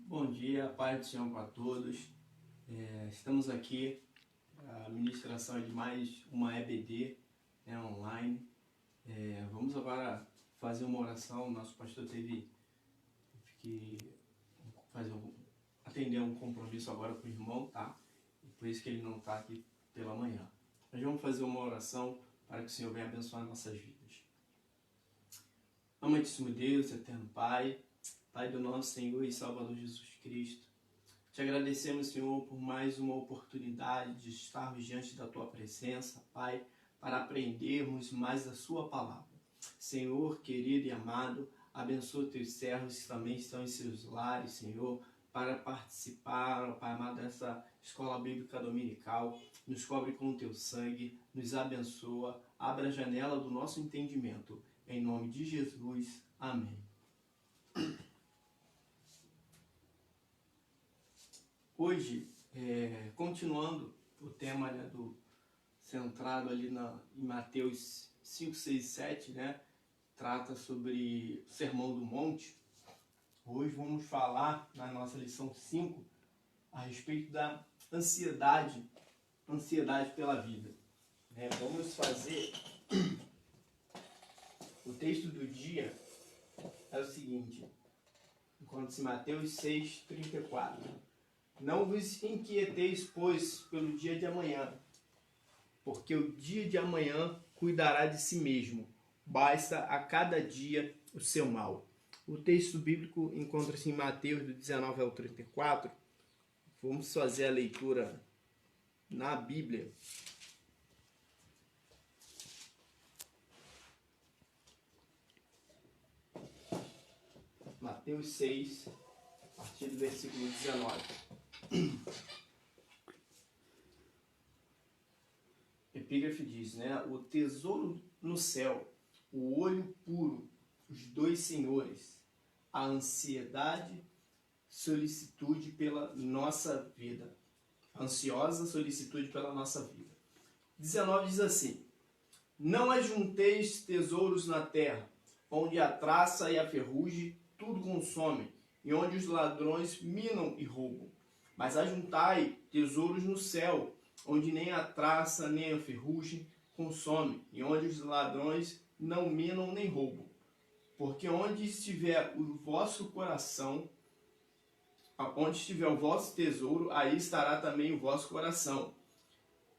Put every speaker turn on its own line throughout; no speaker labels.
Bom dia, paz do Senhor para todos. Estamos aqui, a ministração de mais uma EBD, online. Vamos agora fazer uma oração. Nosso pastor teve que atender um compromisso agora com o irmão, tá? E por isso que ele não está aqui pela manhã. Nós vamos fazer uma oração para que o Senhor venha abençoar nossas vidas. Amantíssimo Deus, eterno Pai, Pai do nosso Senhor e Salvador Jesus Cristo, te agradecemos, Senhor, por mais uma oportunidade de estarmos diante da Tua presença, Pai, para aprendermos mais da Sua palavra. Senhor, querido e amado, abençoa Teus servos que também estão em seus lares, Senhor, para participar, Pai amado, dessa escola bíblica dominical. Nos cobre com o Teu sangue, nos abençoa, abra a janela do nosso entendimento. Em nome de Jesus, amém. Hoje, continuando o tema centrado ali em Mateus 5, 6 e 7, trata sobre o Sermão do Monte. Hoje vamos falar, na nossa lição 5, a respeito da ansiedade pela vida. Vamos fazer... O texto do dia é o seguinte, encontra-se em Mateus 6, 34. Não vos inquieteis, pois, pelo dia de amanhã, porque o dia de amanhã cuidará de si mesmo. Basta a cada dia o seu mal. O texto bíblico encontra-se em Mateus, do 19 ao 34. Vamos fazer a leitura na Bíblia. Mateus 6, a partir do versículo 19. Epígrafe diz, o tesouro no céu, o olho puro, os dois senhores, a ansiedade, solicitude pela nossa vida. Ansiosa solicitude pela nossa vida. 19 diz assim: não ajunteis tesouros na terra, onde a traça e a ferrugem tudo consomem, e onde os ladrões minam e roubam. Mas ajuntai tesouros no céu, onde nem a traça nem a ferrugem consomem, e onde os ladrões não minam nem roubam. Porque onde estiver o vosso coração, onde estiver o vosso tesouro, aí estará também o vosso coração.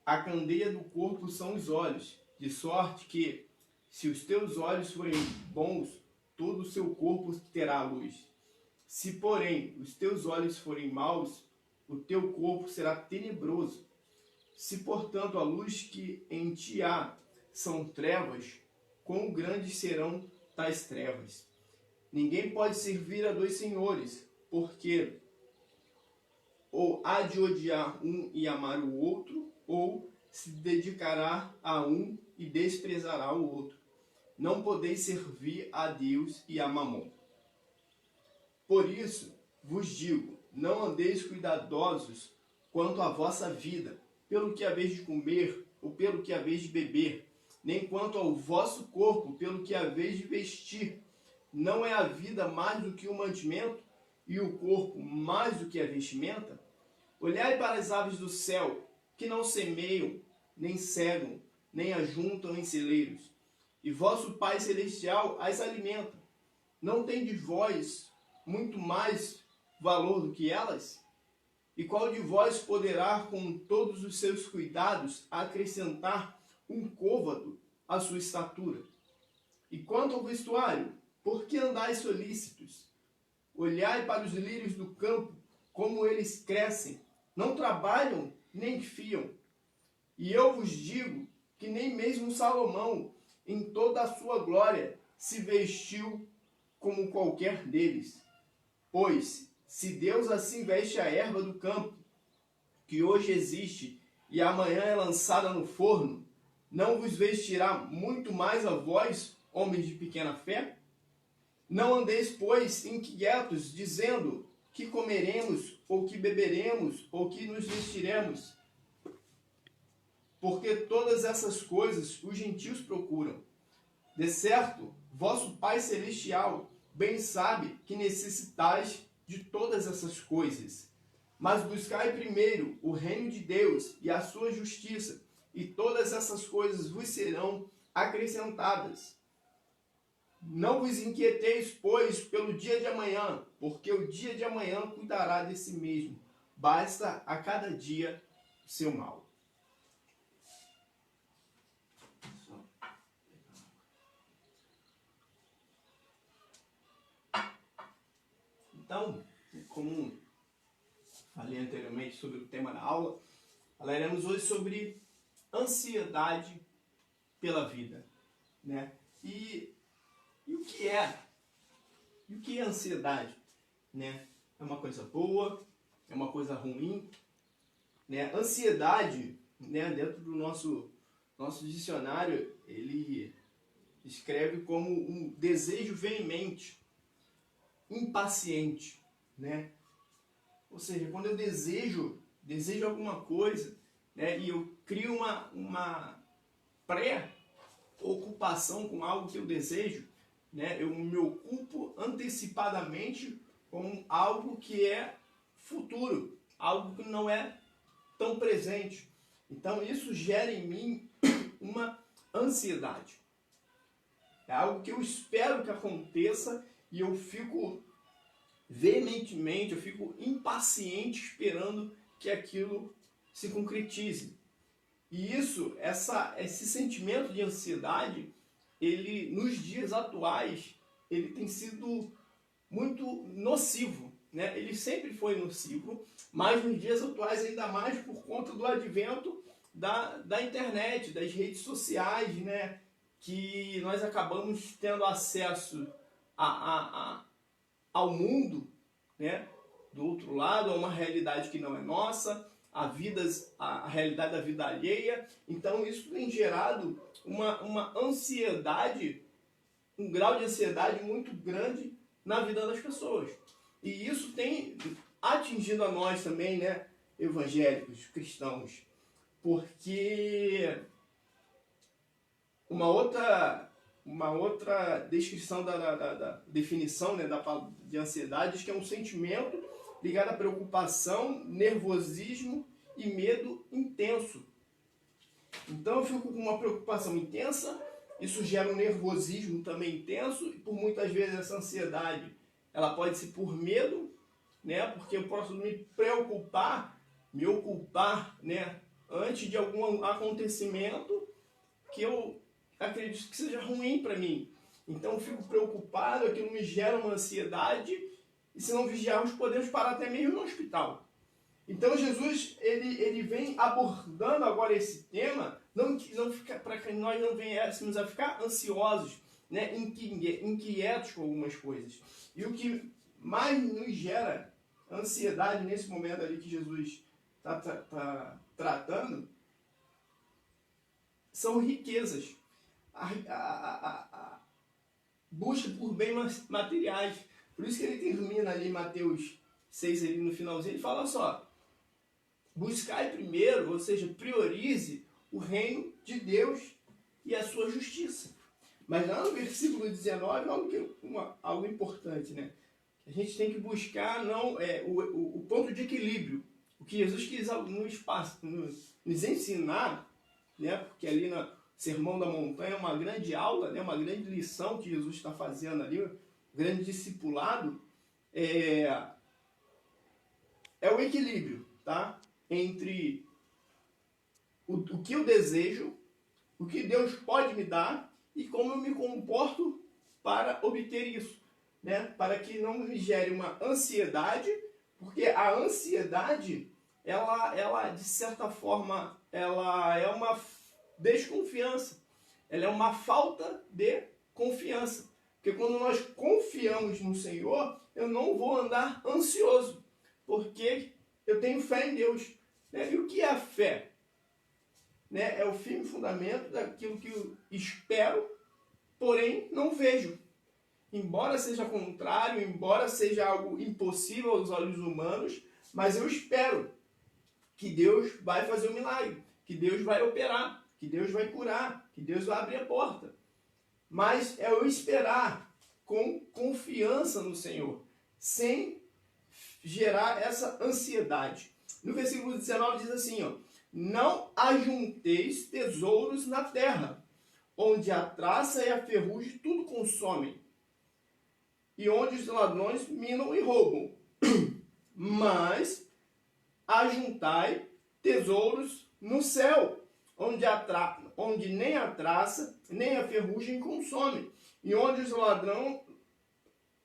A candeia do corpo são os olhos, de sorte que, se os teus olhos forem bons, todo o seu corpo terá luz. Se, porém, os teus olhos forem maus, o teu corpo será tenebroso. Se, portanto, a luz que em ti há são trevas, quão grandes serão tais trevas? Ninguém pode servir a dois senhores, porque ou há de odiar um e amar o outro, ou se dedicará a um e desprezará o outro. Não podeis servir a Deus e a Mamon. Por isso vos digo, não andeis cuidadosos quanto à vossa vida, pelo que haveis de comer ou pelo que haveis de beber, nem quanto ao vosso corpo, pelo que haveis de vestir. Não é a vida mais do que o mantimento, e o corpo mais do que a vestimenta? Olhai para as aves do céu, que não semeiam, nem cegam, nem ajuntam em celeiros, e vosso Pai Celestial as alimenta. Não tendes vós muito mais valor do que elas? E qual de vós poderá, com todos os seus cuidados, acrescentar um côvado à sua estatura? E quanto ao vestuário, por que andais solícitos? Olhai para os lírios do campo, como eles crescem, não trabalham nem fiam. E eu vos digo que nem mesmo Salomão, em toda a sua glória, se vestiu como qualquer deles. Pois, se Deus assim veste a erva do campo, que hoje existe e amanhã é lançada no forno, não vos vestirá muito mais a vós, homens de pequena fé? Não andeis, pois, inquietos, dizendo que comeremos, ou que beberemos, ou que nos vestiremos. Porque todas essas coisas os gentios procuram. De certo, vosso Pai Celestial bem sabe que necessitais de todas essas coisas. Mas buscai primeiro o reino de Deus e a sua justiça, e todas essas coisas vos serão acrescentadas. Não vos inquieteis, pois, pelo dia de amanhã, porque o dia de amanhã cuidará de si mesmo. Basta a cada dia o seu mal. Então, como falei anteriormente sobre o tema da aula, falaremos hoje sobre ansiedade pela vida, né? E o que é? E o que é ansiedade, né? É uma coisa boa? É uma coisa ruim? Né? Ansiedade, né, dentro do nosso dicionário, ele escreve como um desejo veemente, impaciente, né? Ou seja, quando eu desejo alguma coisa, né, e eu crio uma pré-ocupação com algo que eu desejo, né, eu me ocupo antecipadamente com algo que é futuro, algo que não é tão presente. Então isso gera em mim uma ansiedade. É algo que eu espero que aconteça e eu fico veementemente, eu fico impaciente esperando que aquilo se concretize. E esse sentimento de ansiedade, ele nos dias atuais, ele tem sido muito nocivo, né? Ele sempre foi nocivo, mas nos dias atuais ainda mais por conta do advento da internet, das redes sociais, né? Que nós acabamos tendo acesso ao mundo, né? Do outro lado, a uma realidade que não é nossa, a realidade da vida alheia. Então isso tem gerado uma ansiedade, um grau de ansiedade muito grande na vida das pessoas. E isso tem atingido a nós também, né, evangélicos, cristãos, porque uma outra descrição da definição, né, de ansiedade diz que é um sentimento ligado à preocupação, nervosismo e medo intenso. Então eu fico com uma preocupação intensa, isso gera um nervosismo também intenso, e por muitas vezes essa ansiedade ela pode ser por medo, né, porque eu posso me ocupar, né, antes de algum acontecimento que eu acredito que seja ruim para mim. Então eu fico preocupado, aquilo me gera uma ansiedade, e se não vigiarmos podemos parar até mesmo no hospital. Então Jesus ele vem abordando agora esse tema, não para que nós não venhamos a ficar ansiosos, né, inquietos com algumas coisas. E o que mais nos gera ansiedade nesse momento ali que Jesus está tratando são riquezas. A busca por bens materiais. Por isso que ele termina ali em Mateus 6, ali no finalzinho, ele fala só: buscai primeiro, ou seja, priorize o reino de Deus e a sua justiça. Mas lá no versículo 19, algo importante, né? A gente tem que buscar o ponto de equilíbrio. O que Jesus quis nos ensinar, né? Porque ali no Sermão da Montanha é uma grande aula, né? Uma grande lição que Jesus está fazendo ali, um grande discipulado, é o equilíbrio, tá? Entre o que eu desejo, o que Deus pode me dar e como eu me comporto para obter isso, né? Para que não me gere uma ansiedade, porque a ansiedade, ela de certa forma, ela é uma desconfiança, ela é uma falta de confiança. Porque quando nós confiamos no Senhor, eu não vou andar ansioso, porque eu tenho fé em Deus. Né? E o que é a fé? Né? É o firme fundamento daquilo que eu espero, porém não vejo. Embora seja contrário, embora seja algo impossível aos olhos humanos, mas eu espero que Deus vai fazer um milagre, que Deus vai operar, que Deus vai curar, que Deus vai abrir a porta. Mas é eu esperar com confiança no Senhor, sem gerar essa ansiedade. No versículo 19 diz assim, ó, não ajunteis tesouros na terra, onde a traça e a ferrugem tudo consomem, e onde os ladrões minam e roubam. Mas ajuntai tesouros no céu, onde nem a traça, nem a ferrugem consomem, e onde os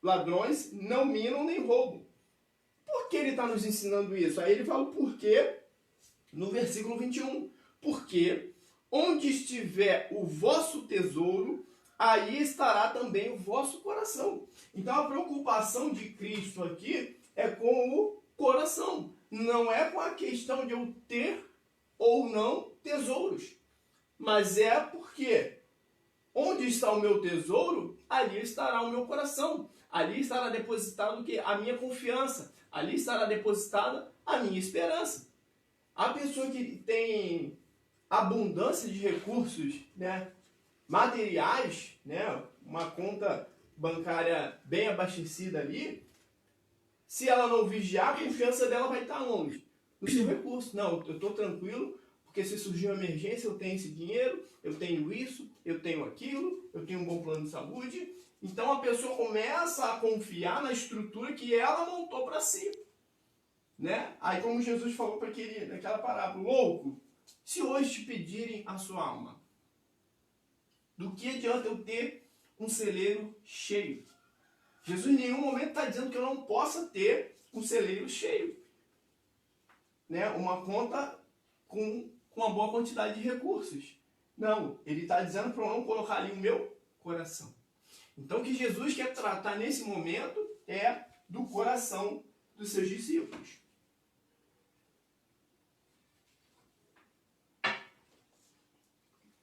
ladrões não minam nem roubam. Por que ele está nos ensinando isso? Aí ele fala o porquê no versículo 21. Porque onde estiver o vosso tesouro, aí estará também o vosso coração. Então a preocupação de Cristo aqui é com o coração. Não é com a questão de eu ter ou não tesouros. Mas é porque onde está o meu tesouro, ali estará o meu coração. Ali estará depositado o quê? A minha confiança. Ali estará depositada a minha esperança. A pessoa que tem abundância de recursos, né, materiais, né, uma conta bancária bem abastecida ali, se ela não vigiar, a confiança dela vai estar onde? No seu recurso. Não, eu estou tranquilo, porque se surgir uma emergência, eu tenho esse dinheiro, eu tenho isso, eu tenho aquilo, eu tenho um bom plano de saúde. Então a pessoa começa a confiar na estrutura que ela montou para si. Né? Aí como Jesus falou para aquele, naquela parábola, louco, se hoje te pedirem a sua alma, do que adianta eu ter um celeiro cheio? Jesus em nenhum momento está dizendo que eu não possa ter um celeiro cheio. Né? Uma conta com uma boa quantidade de recursos. Não, ele está dizendo para eu não colocar ali o meu coração. Então o que Jesus quer tratar nesse momento é do coração dos seus discípulos.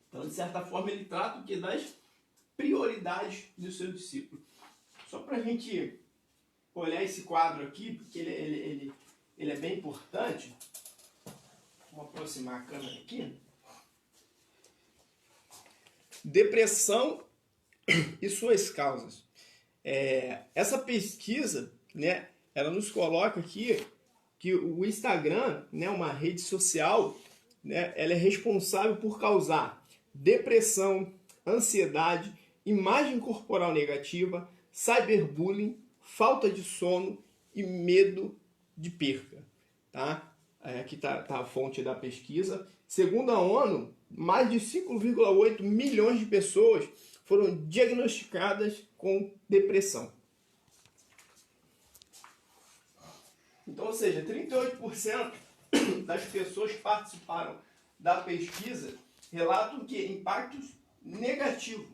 Então, de certa forma, ele trata o que? Das prioridades do seu discípulo. Só para a gente olhar esse quadro aqui, porque ele é bem importante. Vamos aproximar a câmera aqui. Depressão e suas causas. Essa pesquisa, né, ela nos coloca aqui que o Instagram, né, uma rede social, né, ela é responsável por causar depressão, ansiedade, imagem corporal negativa, cyberbullying, falta de sono e medo de perca. Tá? Aqui está a fonte da pesquisa. Segundo a ONU, mais de 5,8 milhões de pessoas foram diagnosticadas com depressão. Então, ou seja, 38% das pessoas que participaram da pesquisa relatam que impactos negativos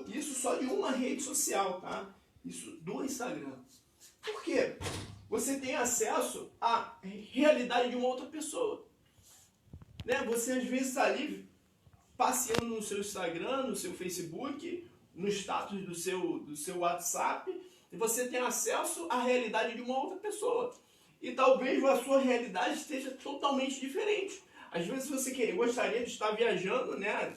isso só de uma rede social, tá? Isso do Instagram. Por quê? Você tem acesso à realidade de uma outra pessoa. Né? Você às vezes está ali passeando no seu Instagram, no seu Facebook, no status do seu WhatsApp, e você tem acesso à realidade de uma outra pessoa. E talvez a sua realidade esteja totalmente diferente. Às vezes você gostaria de estar viajando, né?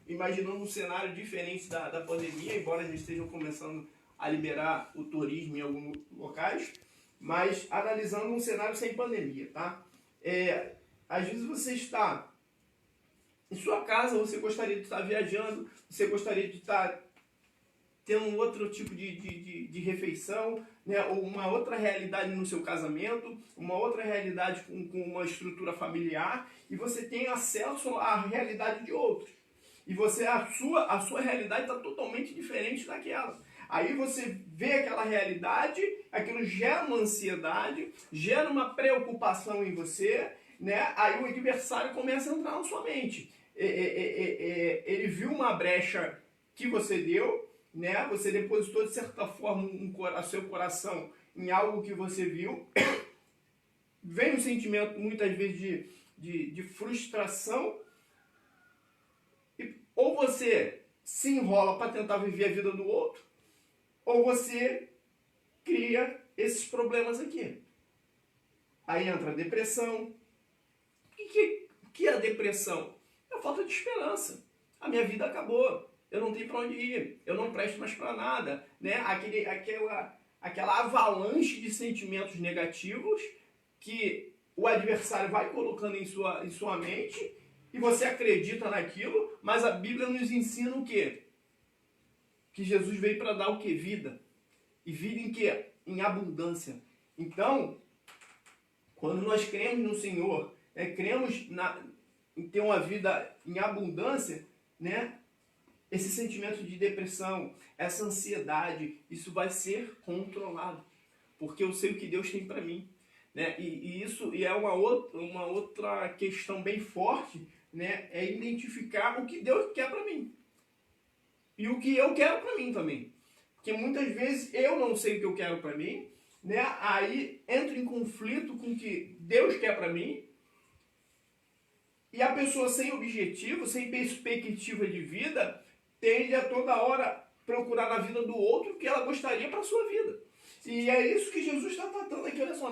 Imaginando um cenário diferente da pandemia, embora eles estejam começando a liberar o turismo em alguns locais, mas analisando um cenário sem pandemia, tá? Às vezes você está em sua casa, você gostaria de estar viajando, você gostaria de estar tendo um outro tipo de refeição, né? Ou uma outra realidade no seu casamento, uma outra realidade com uma estrutura familiar, e você tem acesso à realidade de outros. E a sua realidade está totalmente diferente daquela. Aí você vê aquela realidade, aquilo gera uma ansiedade, gera uma preocupação em você, né? Aí o adversário começa a entrar na sua mente. Ele viu uma brecha que você deu, né? Você depositou de certa forma o seu coração em algo que você viu. Vem um sentimento muitas vezes de frustração. Ou você se enrola para tentar viver a vida do outro, ou você cria esses problemas aqui. Aí entra a depressão. O que é a depressão? É a falta de esperança. A minha vida acabou. Eu não tenho para onde ir. Eu não presto mais para nada. Né? aquela avalanche de sentimentos negativos que o adversário vai colocando em sua mente e você acredita naquilo, mas a Bíblia nos ensina o quê? Que Jesus veio para dar o quê? Vida. E vida em quê? Em abundância. Então, quando nós cremos no Senhor, cremos em ter uma vida em abundância, né? Esse sentimento de depressão, essa ansiedade, isso vai ser controlado. Porque eu sei o que Deus tem para mim. Né? E isso é uma outra questão bem forte, né? É identificar o que Deus quer para mim. E o que eu quero para mim também. Porque muitas vezes eu não sei o que eu quero para mim, né? Aí entro em conflito com o que Deus quer para mim. E a pessoa sem objetivo, sem perspectiva de vida, tende a toda hora procurar na vida do outro o que ela gostaria para a sua vida. E é isso que Jesus está tratando aqui. Olha só,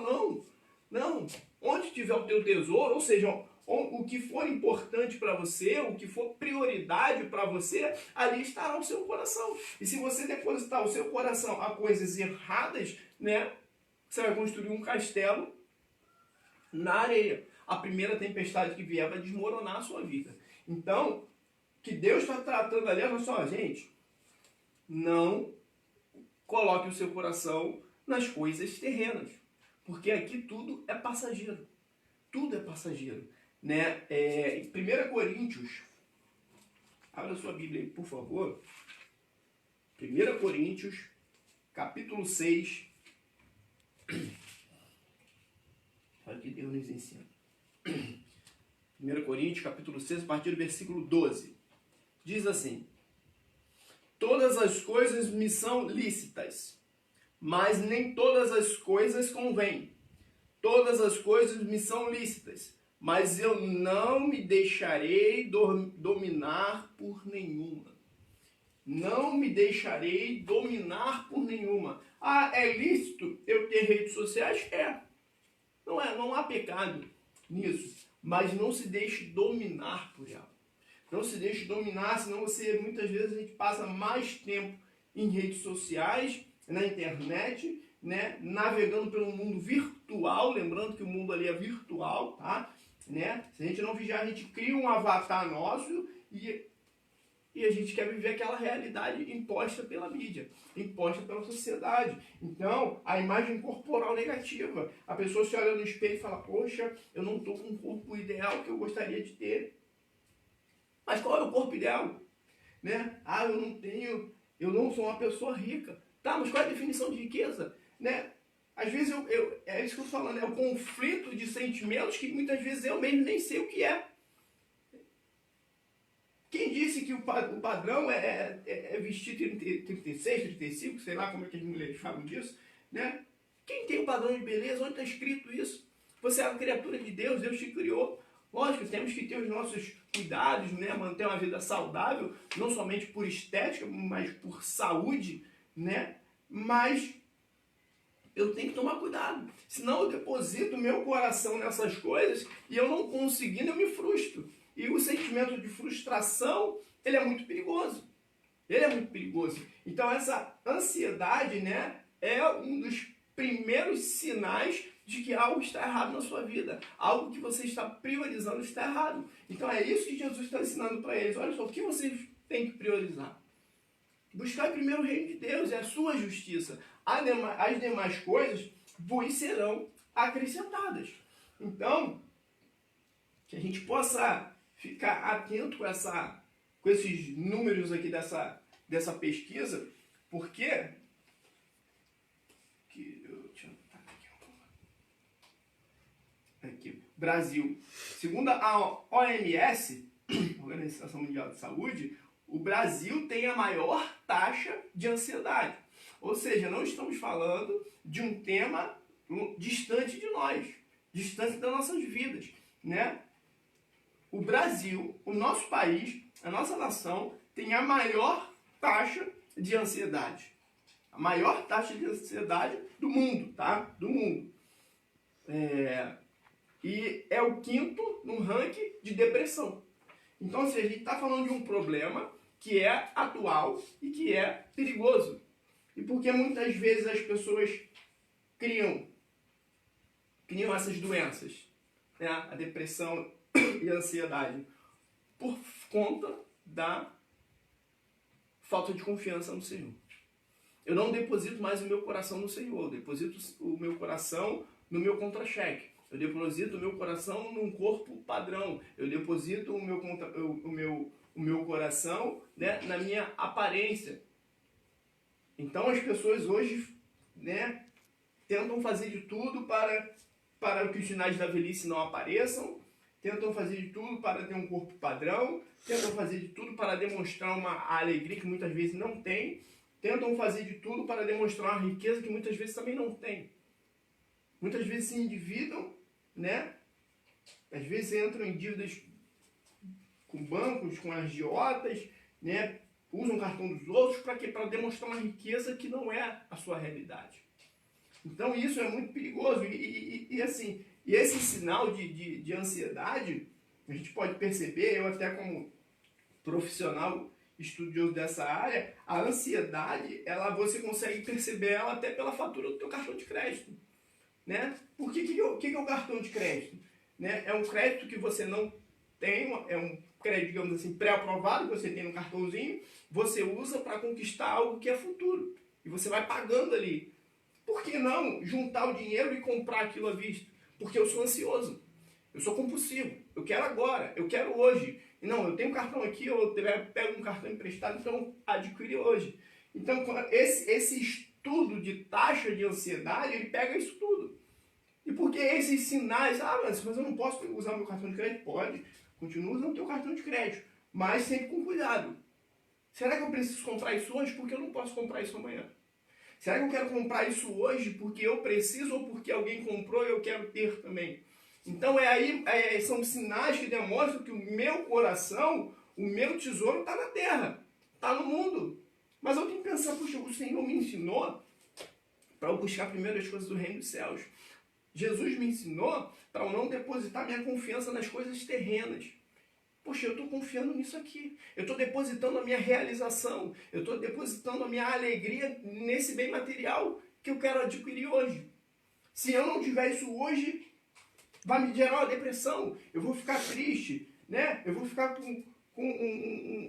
não. Onde tiver o teu tesouro, ou seja, o que for importante para você, o que for prioridade para você, ali estará o seu coração. E se você depositar o seu coração a coisas erradas, né, você vai construir um castelo na areia. A primeira tempestade que vier vai desmoronar a sua vida. Então, que Deus está tratando ali, olha só, gente, não coloque o seu coração nas coisas terrenas, porque aqui tudo é passageiro. Tudo é passageiro. Né? Em 1 Coríntios, abra sua Bíblia aí, por favor. 1 Coríntios, capítulo 6. Olha o que Deus nos ensina. 1 Coríntios, capítulo 6, a partir do versículo 12. Diz assim: todas as coisas me são lícitas, mas nem todas as coisas convêm. Todas as coisas me são lícitas, mas eu não me deixarei dominar por nenhuma. Não me deixarei dominar por nenhuma. Ah, é lícito eu ter redes sociais? É. Não há pecado nisso. Mas não se deixe dominar por ela. Não se deixe dominar, senão muitas vezes a gente passa mais tempo em redes sociais, na internet, né, navegando pelo mundo virtual, lembrando que o mundo ali é virtual, tá? Né? Se a gente não vigiar, a gente cria um avatar nosso e a gente quer viver aquela realidade imposta pela mídia, imposta pela sociedade. Então, a imagem corporal negativa. A pessoa se olha no espelho e fala, poxa, eu não estou com o corpo ideal que eu gostaria de ter. Mas qual é o corpo ideal? Né? Ah, eu não sou uma pessoa rica. Tá, mas qual é a definição de riqueza? Né? Às vezes, é isso que eu estou falando, é o conflito de sentimentos que muitas vezes eu mesmo nem sei o que é. Quem disse que o padrão é vestir 36, 35, sei lá como é que as mulheres falam disso, né? Quem tem o padrão de beleza? Onde está escrito isso? Você é uma criatura de Deus, Deus te criou. Lógico, temos que ter os nossos cuidados, né? Manter uma vida saudável, não somente por estética, mas por saúde, né? Mas eu tenho que tomar cuidado. Senão eu deposito meu coração nessas coisas e eu não conseguindo, eu me frustro. E o sentimento de frustração, ele é muito perigoso. Ele é muito perigoso. Então essa ansiedade, né, é um dos primeiros sinais de que algo está errado na sua vida. Algo que você está priorizando está errado. Então é isso que Jesus está ensinando para eles. Olha só, o que vocês têm que priorizar? Buscar primeiro o reino de Deus e a sua justiça. As demais coisas vos serão acrescentadas. Então, que a gente possa ficar atento com esses números aqui dessa pesquisa, porque aqui, Brasil, segundo a OMS, Organização Mundial de Saúde, o Brasil tem a maior taxa de ansiedade. Ou seja, não estamos falando de um tema distante de nós, distante das nossas vidas, né? O Brasil, o nosso país, a nossa nação, tem a maior taxa de ansiedade. A maior taxa de ansiedade do mundo, tá? Do mundo. E é o 5º no ranking de depressão. Então, assim, a gente está falando de um problema que é atual e que é perigoso. E porque muitas vezes as pessoas criam essas doenças, né? A depressão e a ansiedade, por conta da falta de confiança no Senhor. Eu não deposito mais o meu coração no Senhor, eu deposito o meu coração no meu contra-cheque. Eu deposito o meu coração num corpo padrão. Eu deposito o meu coração, né, na minha aparência. Então as pessoas hoje, né, tentam fazer de tudo para que os sinais da velhice não apareçam, tentam fazer de tudo para ter um corpo padrão, tentam fazer de tudo para demonstrar uma alegria que muitas vezes não tem, tentam fazer de tudo para demonstrar uma riqueza que muitas vezes também não tem. Muitas vezes se endividam, né? Às vezes entram em dívidas com bancos, com agiotas, né? Usam o cartão dos outros para quê? Para demonstrar uma riqueza que não é a sua realidade. Então isso é muito perigoso. E assim, e esse sinal de ansiedade, a gente pode perceber, eu até como profissional estudioso dessa área, a ansiedade, você consegue perceber ela até pela fatura do teu cartão de crédito. Né? Porque o que é o cartão de crédito? Né? É um crédito que você não tem, é um crédito, digamos assim, pré-aprovado, que você tem no cartãozinho, você usa para conquistar algo que é futuro. E você vai pagando ali. Por que não juntar o dinheiro e comprar aquilo à vista? Porque eu sou ansioso, eu sou compulsivo, eu quero agora, eu quero hoje. Não, eu tenho um cartão aqui, eu pego um cartão emprestado, então adquiri hoje. Então, esse estudo de taxa de ansiedade, ele pega isso tudo. E porque esses sinais, mas eu não posso usar meu cartão de crédito? Pode, continua usando o teu cartão de crédito, mas sempre com cuidado. Será que eu preciso comprar isso hoje? Porque eu não posso comprar isso amanhã. Será que eu quero comprar isso hoje porque eu preciso ou porque alguém comprou e eu quero ter também? Então são sinais que demonstram que o meu coração, o meu tesouro está na terra, está no mundo. Mas eu tenho que pensar, puxa, o Senhor me ensinou para eu buscar primeiro as coisas do reino dos céus. Jesus me ensinou para eu não depositar minha confiança nas coisas terrenas. Poxa, eu estou confiando nisso aqui. Eu estou depositando a minha realização. Eu estou depositando a minha alegria nesse bem material que eu quero adquirir hoje. Se eu não tiver isso hoje, vai me gerar uma depressão. Eu vou ficar triste, né? Eu vou ficar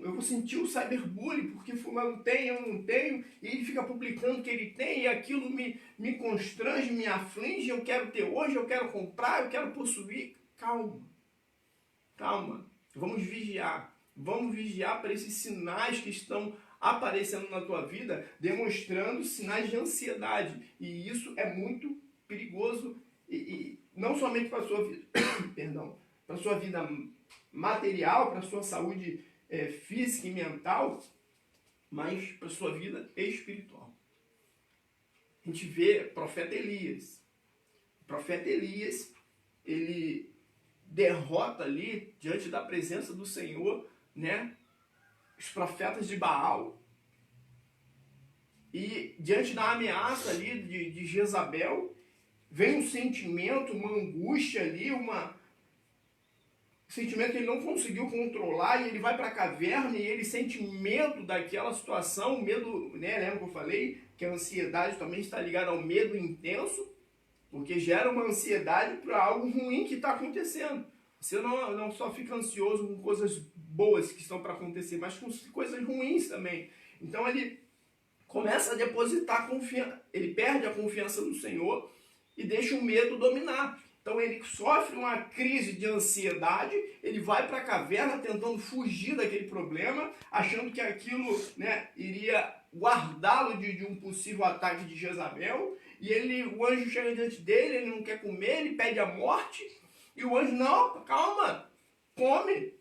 eu vou sentir o cyberbullying, porque fulano tem, eu não tenho, e ele fica publicando que ele tem, e aquilo me constrange, me aflige, eu quero ter hoje, eu quero comprar, eu quero possuir. Calma, calma. Vamos vigiar para esses sinais que estão aparecendo na tua vida, demonstrando sinais de ansiedade. E isso é muito perigoso, e não somente para a sua vida, perdão, para a sua vida material, para a sua saúde física e mental, mas para a sua vida espiritual. A gente vê o profeta Elias. O profeta Elias, ele derrota ali, diante da presença do Senhor, né, os profetas de Baal. E diante da ameaça ali de Jezabel, vem um sentimento, uma angústia ali, um sentimento que ele não conseguiu controlar, e ele vai para a caverna e ele sente medo daquela situação, medo, né, lembra que eu falei que a ansiedade também está ligada ao medo intenso, porque gera uma ansiedade para algo ruim que está acontecendo. Você não só fica ansioso com coisas boas que estão para acontecer, mas com coisas ruins também. Então ele começa a depositar confiança, ele perde a confiança no Senhor e deixa o medo dominar. Então ele sofre uma crise de ansiedade, ele vai para a caverna tentando fugir daquele problema, achando que aquilo, né, iria guardá-lo de um possível ataque de Jezabel. E o anjo chega diante dele, ele não quer comer, ele pede a morte. E o anjo, não, calma, come,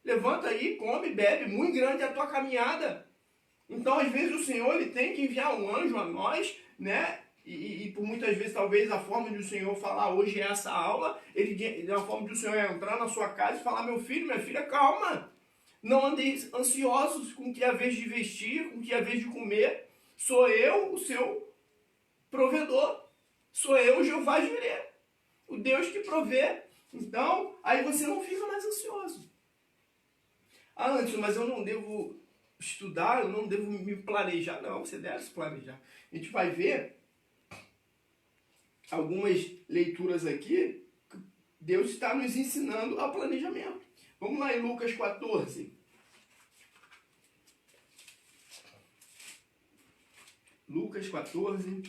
levanta aí, come, bebe, muito grande é a tua caminhada. Então, às vezes, o Senhor ele tem que enviar um anjo a nós, né? E por muitas vezes, talvez, a forma de o Senhor falar hoje é essa aula, a forma de o Senhor entrar na sua casa e falar, meu filho, minha filha, calma. Não andeis ansiosos com o que é a vez de vestir, com o que é a vez de comer. Sou eu o seu provedor. Sou eu, Jeová Jireh, o Deus que provê. Então, aí você não fica mais ansioso. Ah, Anderson, mas eu não devo estudar, eu não devo me planejar. Não, você deve se planejar. A gente vai ver algumas leituras aqui, Deus está nos ensinando ao planejamento. Vamos lá em Lucas 14. Lucas 14.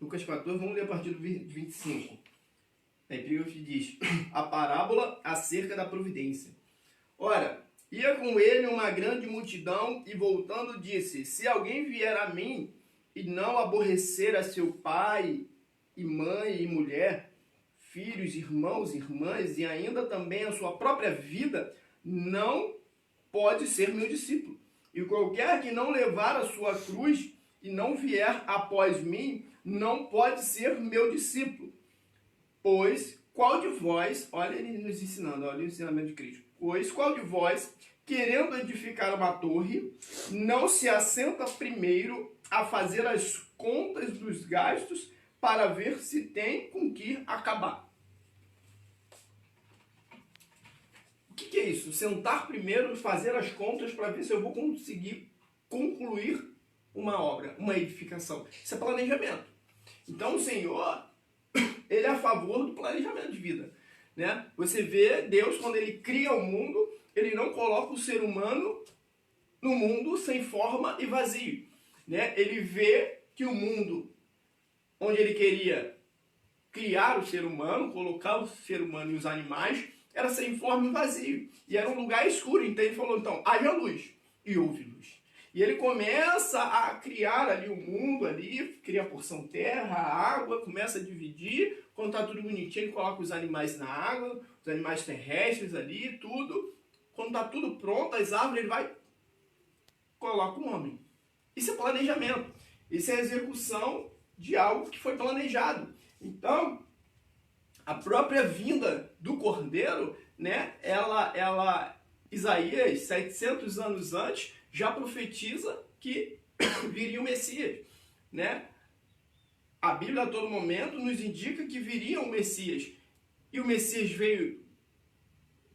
Lucas 14, vamos ler a partir do 25. A epígrafe diz: a parábola acerca da providência. Ora, ia com ele uma grande multidão e voltando disse: se alguém vier a mim e não aborrecer a seu pai e mãe e mulher, filhos, irmãos, irmãs e ainda também a sua própria vida, não pode ser meu discípulo. E qualquer que não levar a sua cruz e não vier após mim, não pode ser meu discípulo. Pois qual de vós, olha ele nos ensinando, olha o ensinamento de Cristo. Pois qual de vós, querendo edificar uma torre, não se assenta primeiro a fazer as contas dos gastos para ver se tem com que acabar? O que é isso? Sentar primeiro, fazer as contas para ver se eu vou conseguir concluir uma obra, uma edificação. Isso é planejamento. Então o Senhor, ele é a favor do planejamento de vida, né? Você vê Deus, quando ele cria o mundo, ele não coloca o ser humano no mundo sem forma e vazio, né? Ele vê que o mundo onde ele queria criar o ser humano, colocar o ser humano e os animais, era sem forma e vazio. E era um lugar escuro. Então ele falou, então, haja luz. E houve luz. E ele começa a criar ali o mundo, ali, cria a porção terra, a água, começa a dividir. Quando está tudo bonitinho, ele coloca os animais na água, os animais terrestres ali, tudo. Quando está tudo pronto, as árvores, ele vai, coloca um homem. Isso é planejamento. Isso é a execução de algo que foi planejado. Então, a própria vinda do Cordeiro, né, Isaías, 700 anos antes, já profetiza que viria o Messias, né? A Bíblia a todo momento nos indica que viria o Messias. E o Messias veio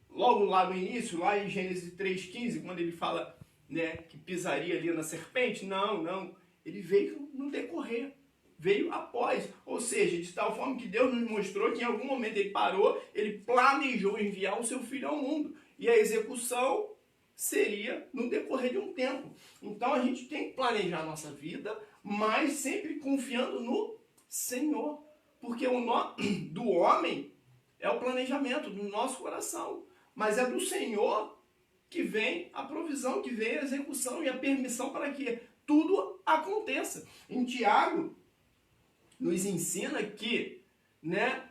logo lá no início, lá em Gênesis 3,15, quando ele fala, né, que pisaria ali na serpente. Não. Ele veio no decorrer. Veio após. Ou seja, de tal forma que Deus nos mostrou que em algum momento ele parou, ele planejou enviar o seu filho ao mundo. E a execução seria no decorrer de um tempo. Então a gente tem que planejar a nossa vida, mas sempre confiando no Senhor. Porque o do homem é o planejamento do nosso coração. Mas é do Senhor que vem a provisão, que vem a execução e a permissão para que tudo aconteça. Em Tiago, nos ensina que, né,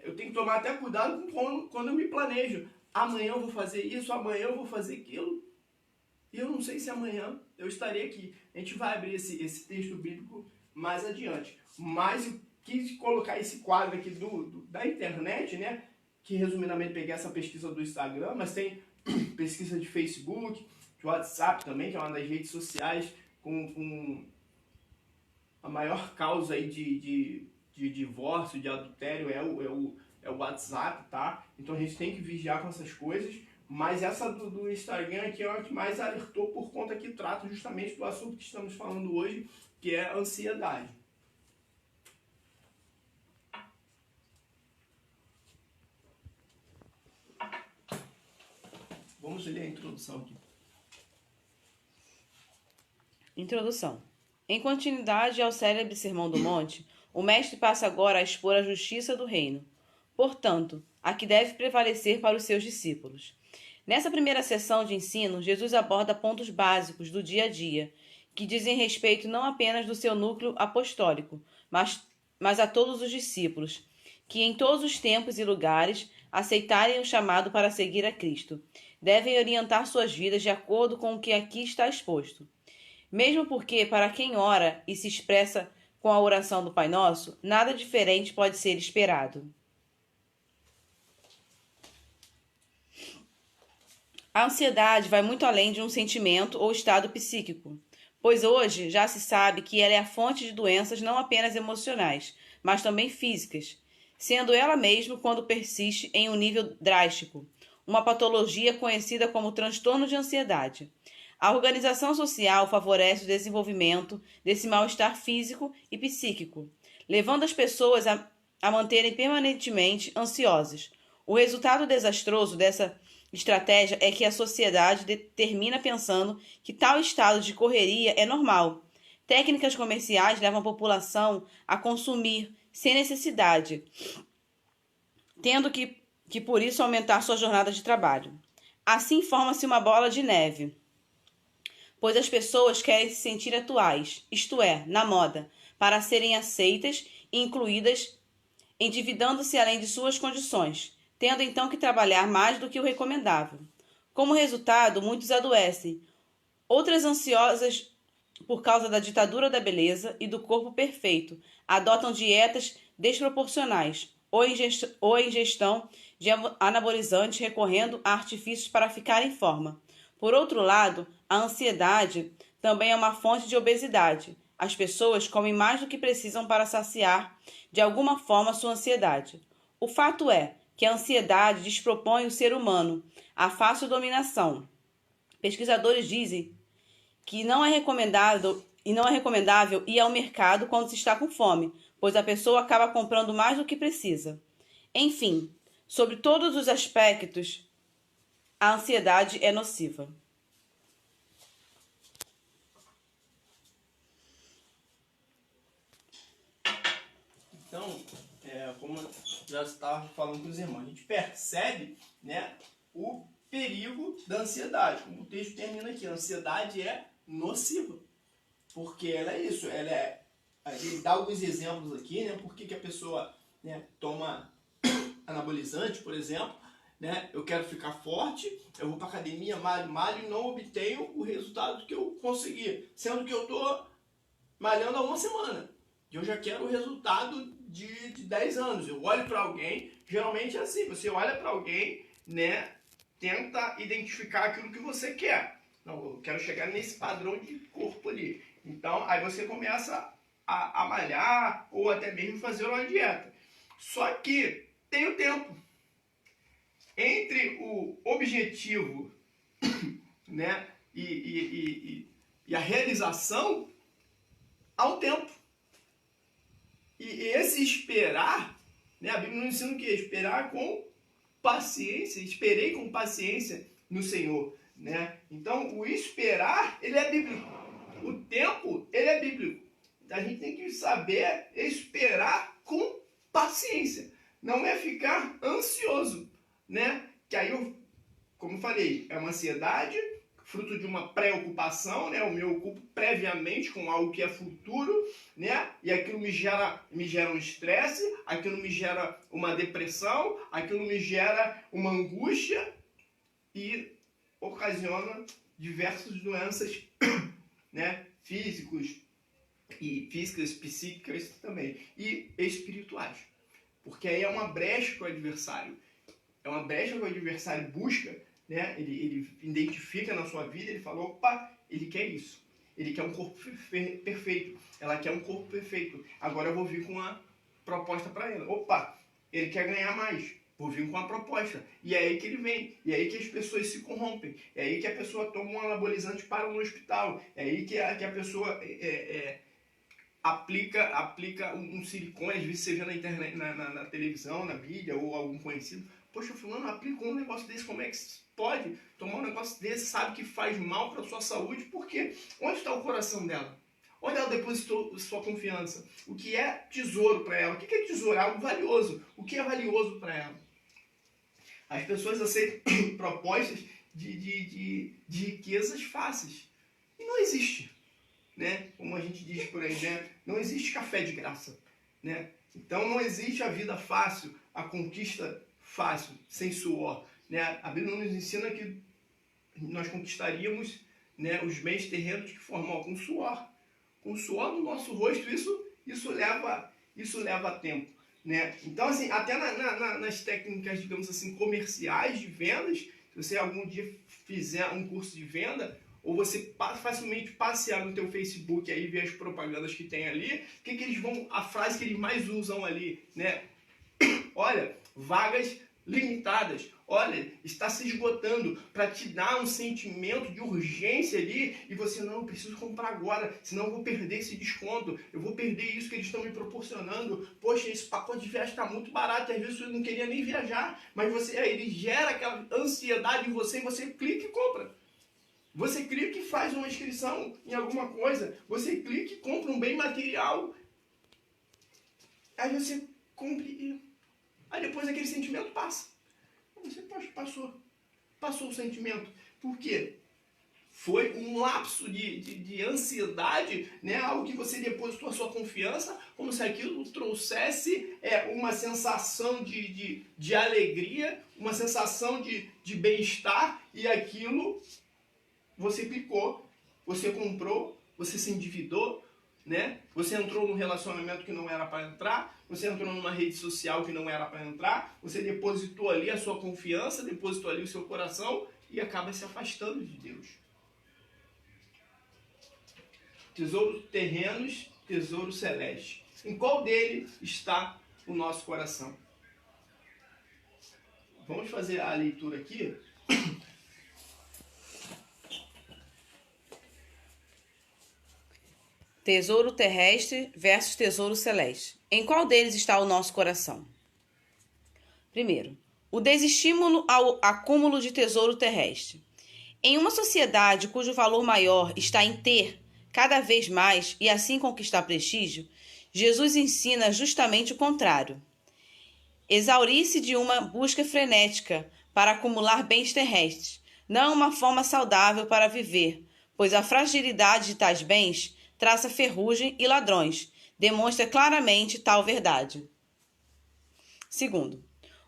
eu tenho que tomar até cuidado quando eu me planejo. Amanhã eu vou fazer isso, amanhã eu vou fazer aquilo. E eu não sei se amanhã eu estarei aqui. A gente vai abrir esse texto bíblico mais adiante. Mas eu quis colocar esse quadro aqui da internet, né? Que resumidamente peguei essa pesquisa do Instagram, mas tem pesquisa de Facebook, de WhatsApp também, que é uma das redes sociais com a maior causa aí de divórcio, de adultério é o WhatsApp, tá? Então a gente tem que vigiar com essas coisas, mas essa do Instagram aqui é a que mais alertou por conta que trata justamente do assunto que estamos falando hoje, que é a ansiedade. Vamos ler a introdução aqui.
Introdução. Em continuidade ao célebre Sermão do Monte, o mestre passa agora a expor a justiça do reino. Portanto, a que deve prevalecer para os seus discípulos. Nessa primeira sessão de ensino, Jesus aborda pontos básicos do dia a dia, que dizem respeito não apenas do seu núcleo apostólico, mas a todos os discípulos, que em todos os tempos e lugares aceitarem o chamado para seguir a Cristo. Devem orientar suas vidas de acordo com o que aqui está exposto. Mesmo porque, para quem ora e se expressa com a oração do Pai Nosso, nada diferente pode ser esperado. A ansiedade vai muito além de um sentimento ou estado psíquico, pois hoje já se sabe que ela é a fonte de doenças não apenas emocionais, mas também físicas, sendo ela mesma, quando persiste em um nível drástico, uma patologia conhecida como transtorno de ansiedade. A organização social favorece o desenvolvimento desse mal-estar físico e psíquico, levando as pessoas a manterem permanentemente ansiosas. O resultado desastroso dessa estratégia é que a sociedade termina pensando que tal estado de correria é normal. Técnicas comerciais levam a população a consumir sem necessidade, tendo que por isso aumentar sua jornada de trabalho. Assim forma-se uma bola de neve, pois as pessoas querem se sentir atuais, isto é, na moda, para serem aceitas e incluídas, endividando-se além de suas condições, tendo então que trabalhar mais do que o recomendável. Como resultado, muitos adoecem, outras ansiosas por causa da ditadura da beleza e do corpo perfeito, adotam dietas desproporcionais ou ingestão de anabolizantes, recorrendo a artifícios para ficar em forma. Por outro lado, a ansiedade também é uma fonte de obesidade. As pessoas comem mais do que precisam para saciar, de alguma forma, sua ansiedade. O fato é que a ansiedade despropõe o ser humano à fácil dominação. Pesquisadores dizem que não é recomendável ir ao mercado quando se está com fome, pois a pessoa acaba comprando mais do que precisa. Enfim, sobre todos os aspectos, a ansiedade é nociva.
Então, como eu já estava falando com os irmãos, a gente percebe, né, o perigo da ansiedade. Como o texto termina aqui, a ansiedade é nociva. Porque ela é isso, ele dá alguns exemplos aqui, né, por que a pessoa, né, toma anabolizante, por exemplo, né, eu quero ficar forte, eu vou para academia, malho e não obtenho o resultado que eu consegui, sendo que eu estou malhando há uma semana. Eu já quero o resultado de 10 anos. Eu olho para alguém, geralmente é assim, você olha para alguém, né, tenta identificar aquilo que você quer. Não, eu quero chegar nesse padrão de corpo ali. Então, aí você começa a malhar ou até mesmo fazer uma dieta. Só que tem o tempo. Entre o objetivo, né, e a realização, há um tempo. E esse esperar, né, a Bíblia nos ensina o quê? Esperar com paciência. Esperei com paciência no Senhor. Né? Então, o esperar, ele é bíblico. O tempo, ele é bíblico. A gente tem que saber esperar com paciência. Não é ficar ansioso. Né? Que aí, como eu falei, é uma ansiedade, fruto de uma preocupação, né? Eu me ocupo previamente com algo que é futuro, né? E aquilo me gera um estresse, aquilo me gera uma depressão, aquilo me gera uma angústia e ocasiona diversas doenças, né? Físicas, psíquicas também, e espirituais. Porque aí é uma brecha que o adversário, busca, né? Ele identifica na sua vida, ele fala, opa, ele quer isso. Ele quer um corpo perfeito. Ela quer um corpo perfeito. Agora eu vou vir com uma proposta para ele. Opa, ele quer ganhar mais. Vou vir com uma proposta. E é aí que ele vem. E é aí que as pessoas se corrompem. É aí que a pessoa toma um anabolizante para no hospital. É aí que a pessoa aplica um silicone. Às vezes você vê na internet, na televisão, na mídia, ou algum conhecido. Poxa, fulano aplicou um negócio desse, como é que pode tomar um negócio desse, sabe que faz mal para a sua saúde? Por quê? Onde está o coração dela? Onde ela depositou sua confiança? O que é tesouro para ela? O que é tesouro? É algo valioso. O que é valioso para ela? As pessoas aceitam propostas de riquezas fáceis. E não existe. Né? Como a gente diz por aí, né? Não existe café de graça. Né? Então não existe a vida fácil, a conquista fácil, sem suor. Né? A Bíblia nos ensina que nós conquistaríamos, né, os bens terrenos de que forma? Com suor. Com suor no nosso rosto, isso leva tempo. Né? Então, assim, até nas técnicas, digamos assim, comerciais de vendas, se você algum dia fizer um curso de venda, ou você facilmente passear no teu Facebook aí e ver as propagandas que tem ali, a frase que eles mais usam ali, né? Olha, vagas limitadas. Olha, está se esgotando, para te dar um sentimento de urgência ali, e você, não, eu preciso comprar agora, senão eu vou perder esse desconto, eu vou perder isso que eles estão me proporcionando. Poxa, esse pacote de viagem está muito barato, e às vezes você não queria nem viajar, mas ele gera aquela ansiedade em você, e você clica e compra. Você clica e faz uma inscrição em alguma coisa, você clica e compra um bem material, aí você compra e... Aí depois aquele sentimento passa. Você passou o sentimento. Por quê? Foi um lapso de ansiedade, né? Algo que você depositou a sua confiança, como se aquilo trouxesse uma sensação de alegria, uma sensação de bem-estar, e aquilo você clicou, você comprou, você se endividou, né? Você entrou num relacionamento que não era para entrar, você entrou numa rede social que não era para entrar, você depositou ali a sua confiança, depositou ali o seu coração e acaba se afastando de Deus. Tesouros terrenos, tesouro celeste. Em qual dele está o nosso coração? Vamos fazer a leitura aqui.
Tesouro terrestre versus tesouro celeste. Em qual deles está o nosso coração? Primeiro, o desestímulo ao acúmulo de tesouro terrestre. Em uma sociedade cujo valor maior está em ter cada vez mais e assim conquistar prestígio, Jesus ensina justamente o contrário. Exaurir-se de uma busca frenética para acumular bens terrestres não é uma forma saudável para viver, pois a fragilidade de tais bens traça ferrugem e ladrões, demonstra claramente tal verdade. Segundo,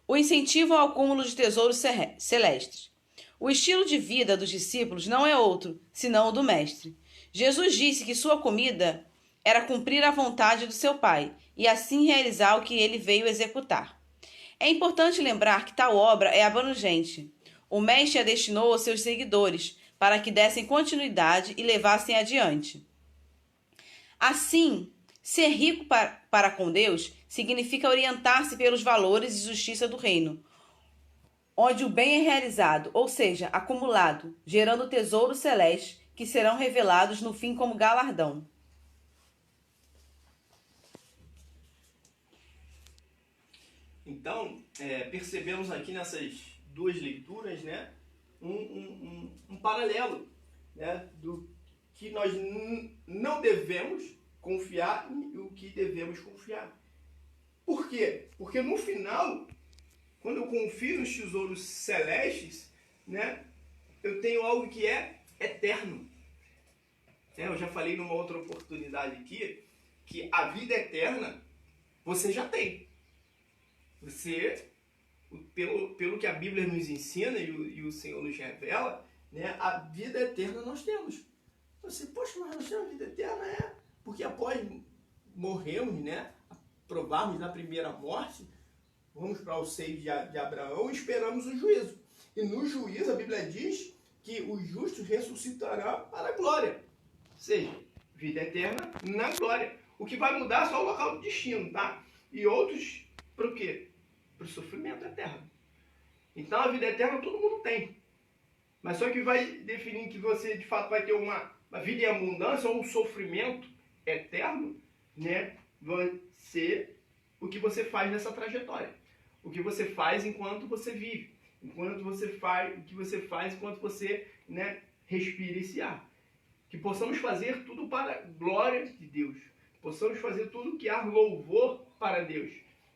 o incentivo ao acúmulo de tesouros celestes. O estilo de vida dos discípulos não é outro, senão o do Mestre. Jesus disse que sua comida era cumprir a vontade do seu Pai e assim realizar o que ele veio executar. É importante lembrar que tal obra é abrangente. O Mestre a destinou aos seus seguidores para que dessem continuidade e levassem adiante. Assim, ser rico para com Deus significa orientar-se pelos valores e justiça do reino, onde o bem é realizado, ou seja, acumulado, gerando tesouros celestes que serão revelados no fim como galardão.
Então, percebemos aqui nessas duas leituras, né, um paralelo, né, do que nós não devemos confiar e o que devemos confiar. Por quê? Porque no final, quando eu confio nos tesouros celestes, né, eu tenho algo que é eterno. Eu já falei numa outra oportunidade aqui que a vida eterna você já tem. Você, pelo que a Bíblia nos ensina e o Senhor nos revela, né, a vida eterna nós temos. Você, poxa, mas nós temos a vida eterna? Porque após morrermos, né, provarmos da primeira morte, vamos para o seio de Abraão e esperamos o juízo. E no juízo a Bíblia diz que o justo ressuscitará para a glória. Ou seja, vida eterna na glória. O que vai mudar é só o local do destino, tá? E outros, para o quê? Para o sofrimento eterno. Então a vida eterna todo mundo tem. Mas só que vai definir que você de fato vai ter uma vida em abundância ou um sofrimento eterno, né? Vai ser o que você faz nessa trajetória. O que você faz enquanto você vive. O que você faz enquanto você, né, respira esse ar. Que possamos fazer tudo para a glória de Deus. Que possamos fazer tudo que há louvor para Deus.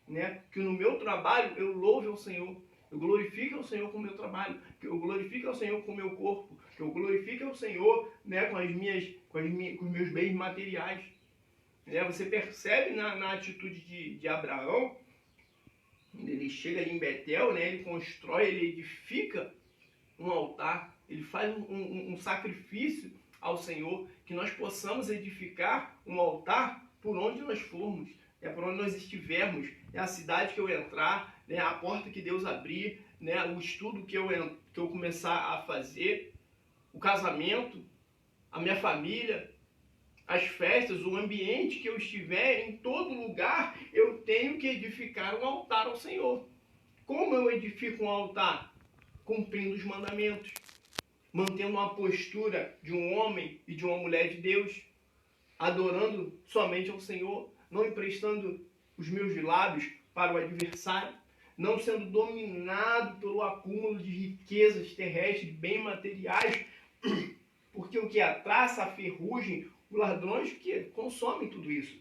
Né? Que no meu trabalho eu louve ao Senhor. Eu glorifique ao Senhor com o meu trabalho. Que eu glorifique ao Senhor com o meu corpo. Que eu glorifique ao Senhor, né, com os meus bens materiais. Né? Você percebe na atitude de Abraão, ele chega ali em Betel, né, ele constrói, ele edifica um altar, ele faz um sacrifício ao Senhor, que nós possamos edificar um altar por onde nós formos, por onde nós estivermos, a cidade que eu entrar, a porta que Deus abrir, o estudo que eu que eu começar a fazer, o casamento, a minha família, as festas, o ambiente que eu estiver, em todo lugar, eu tenho que edificar um altar ao Senhor. Como eu edifico um altar? Cumprindo os mandamentos, mantendo uma postura de um homem e de uma mulher de Deus, adorando somente ao Senhor, não emprestando os meus lábios para o adversário, não sendo dominado pelo acúmulo de riquezas terrestres, bens materiais, porque o que é a traça, a ferrugem, os ladrões que consomem tudo isso.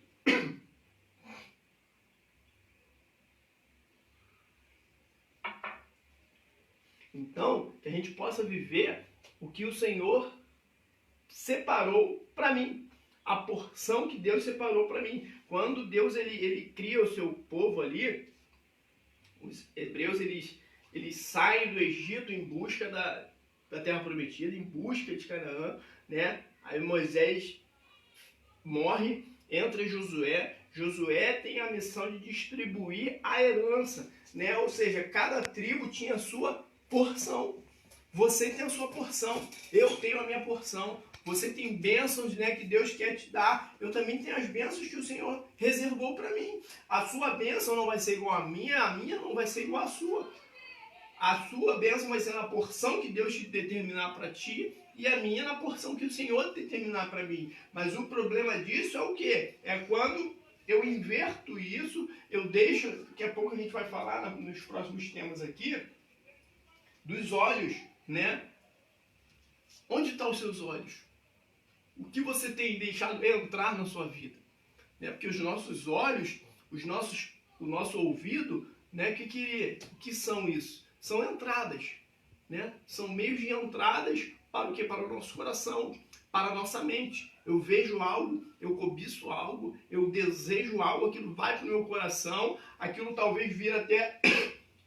Então, que a gente possa viver o que o Senhor separou para mim, a porção que Deus separou para mim. Quando Deus ele cria o seu povo ali, os hebreus eles saem do Egito em busca da terra prometida, em busca de Canaã, né? Aí Moisés morre, entra Josué. Josué tem a missão de distribuir a herança, né? Ou seja, cada tribo tinha a sua porção. Você tem a sua porção, eu tenho a minha porção. Você tem bênçãos, né, que Deus quer te dar. Eu também tenho as bênçãos que o Senhor reservou para mim. A sua bênção não vai ser igual à minha, a minha não vai ser igual à sua. A sua bênção vai ser na porção que Deus te determinar para ti, e a minha na porção que o Senhor determinar para mim. Mas o problema disso é o quê? É quando eu inverto isso, eu deixo, daqui a pouco a gente vai falar nos próximos temas aqui, dos olhos, né? Onde estão os seus olhos? O que você tem deixado entrar na sua vida? Né? Porque os nossos olhos, o nosso ouvido, né? Que são isso? São entradas, né? São meios de entradas para o quê? Para o nosso coração, para a nossa mente. Eu vejo algo, eu cobiço algo, eu desejo algo, aquilo vai para o meu coração, aquilo talvez vira até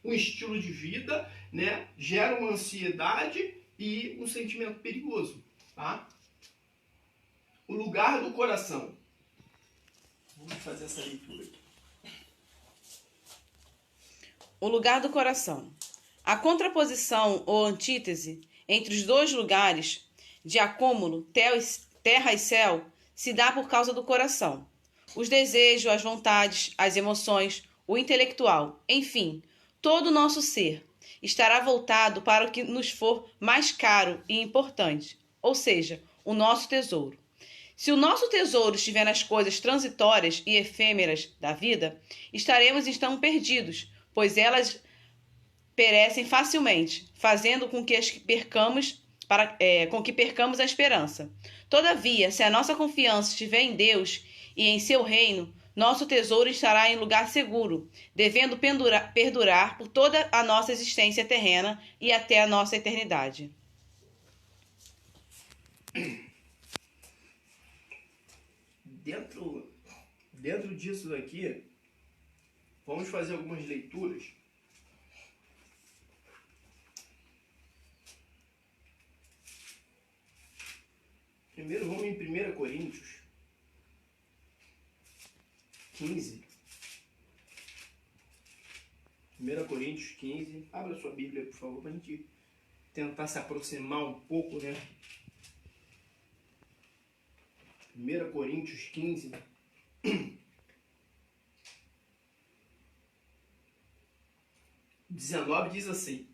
um estilo de vida, né? Gera uma ansiedade e um sentimento perigoso, tá? O lugar do coração. Vamos fazer essa leitura aqui.
O lugar do coração. A contraposição ou antítese entre os dois lugares de acúmulo, terra e céu, se dá por causa do coração. Os desejos, as vontades, as emoções, o intelectual, enfim, todo o nosso ser estará voltado para o que nos for mais caro e importante, ou seja, o nosso tesouro. Se o nosso tesouro estiver nas coisas transitórias e efêmeras da vida, estaremos então perdidos, pois elas perecem facilmente, fazendo com que percamos a esperança. Todavia, se a nossa confiança estiver em Deus e em seu reino, nosso tesouro estará em lugar seguro, devendo perdurar por toda a nossa existência terrena e até a nossa eternidade.
Dentro disso daqui, vamos fazer algumas leituras. Primeiro vamos em 1 Coríntios 15. 1 Coríntios 15. Abra sua Bíblia, por favor, para a gente tentar se aproximar um pouco, né? 1 Coríntios 15. 19 diz assim.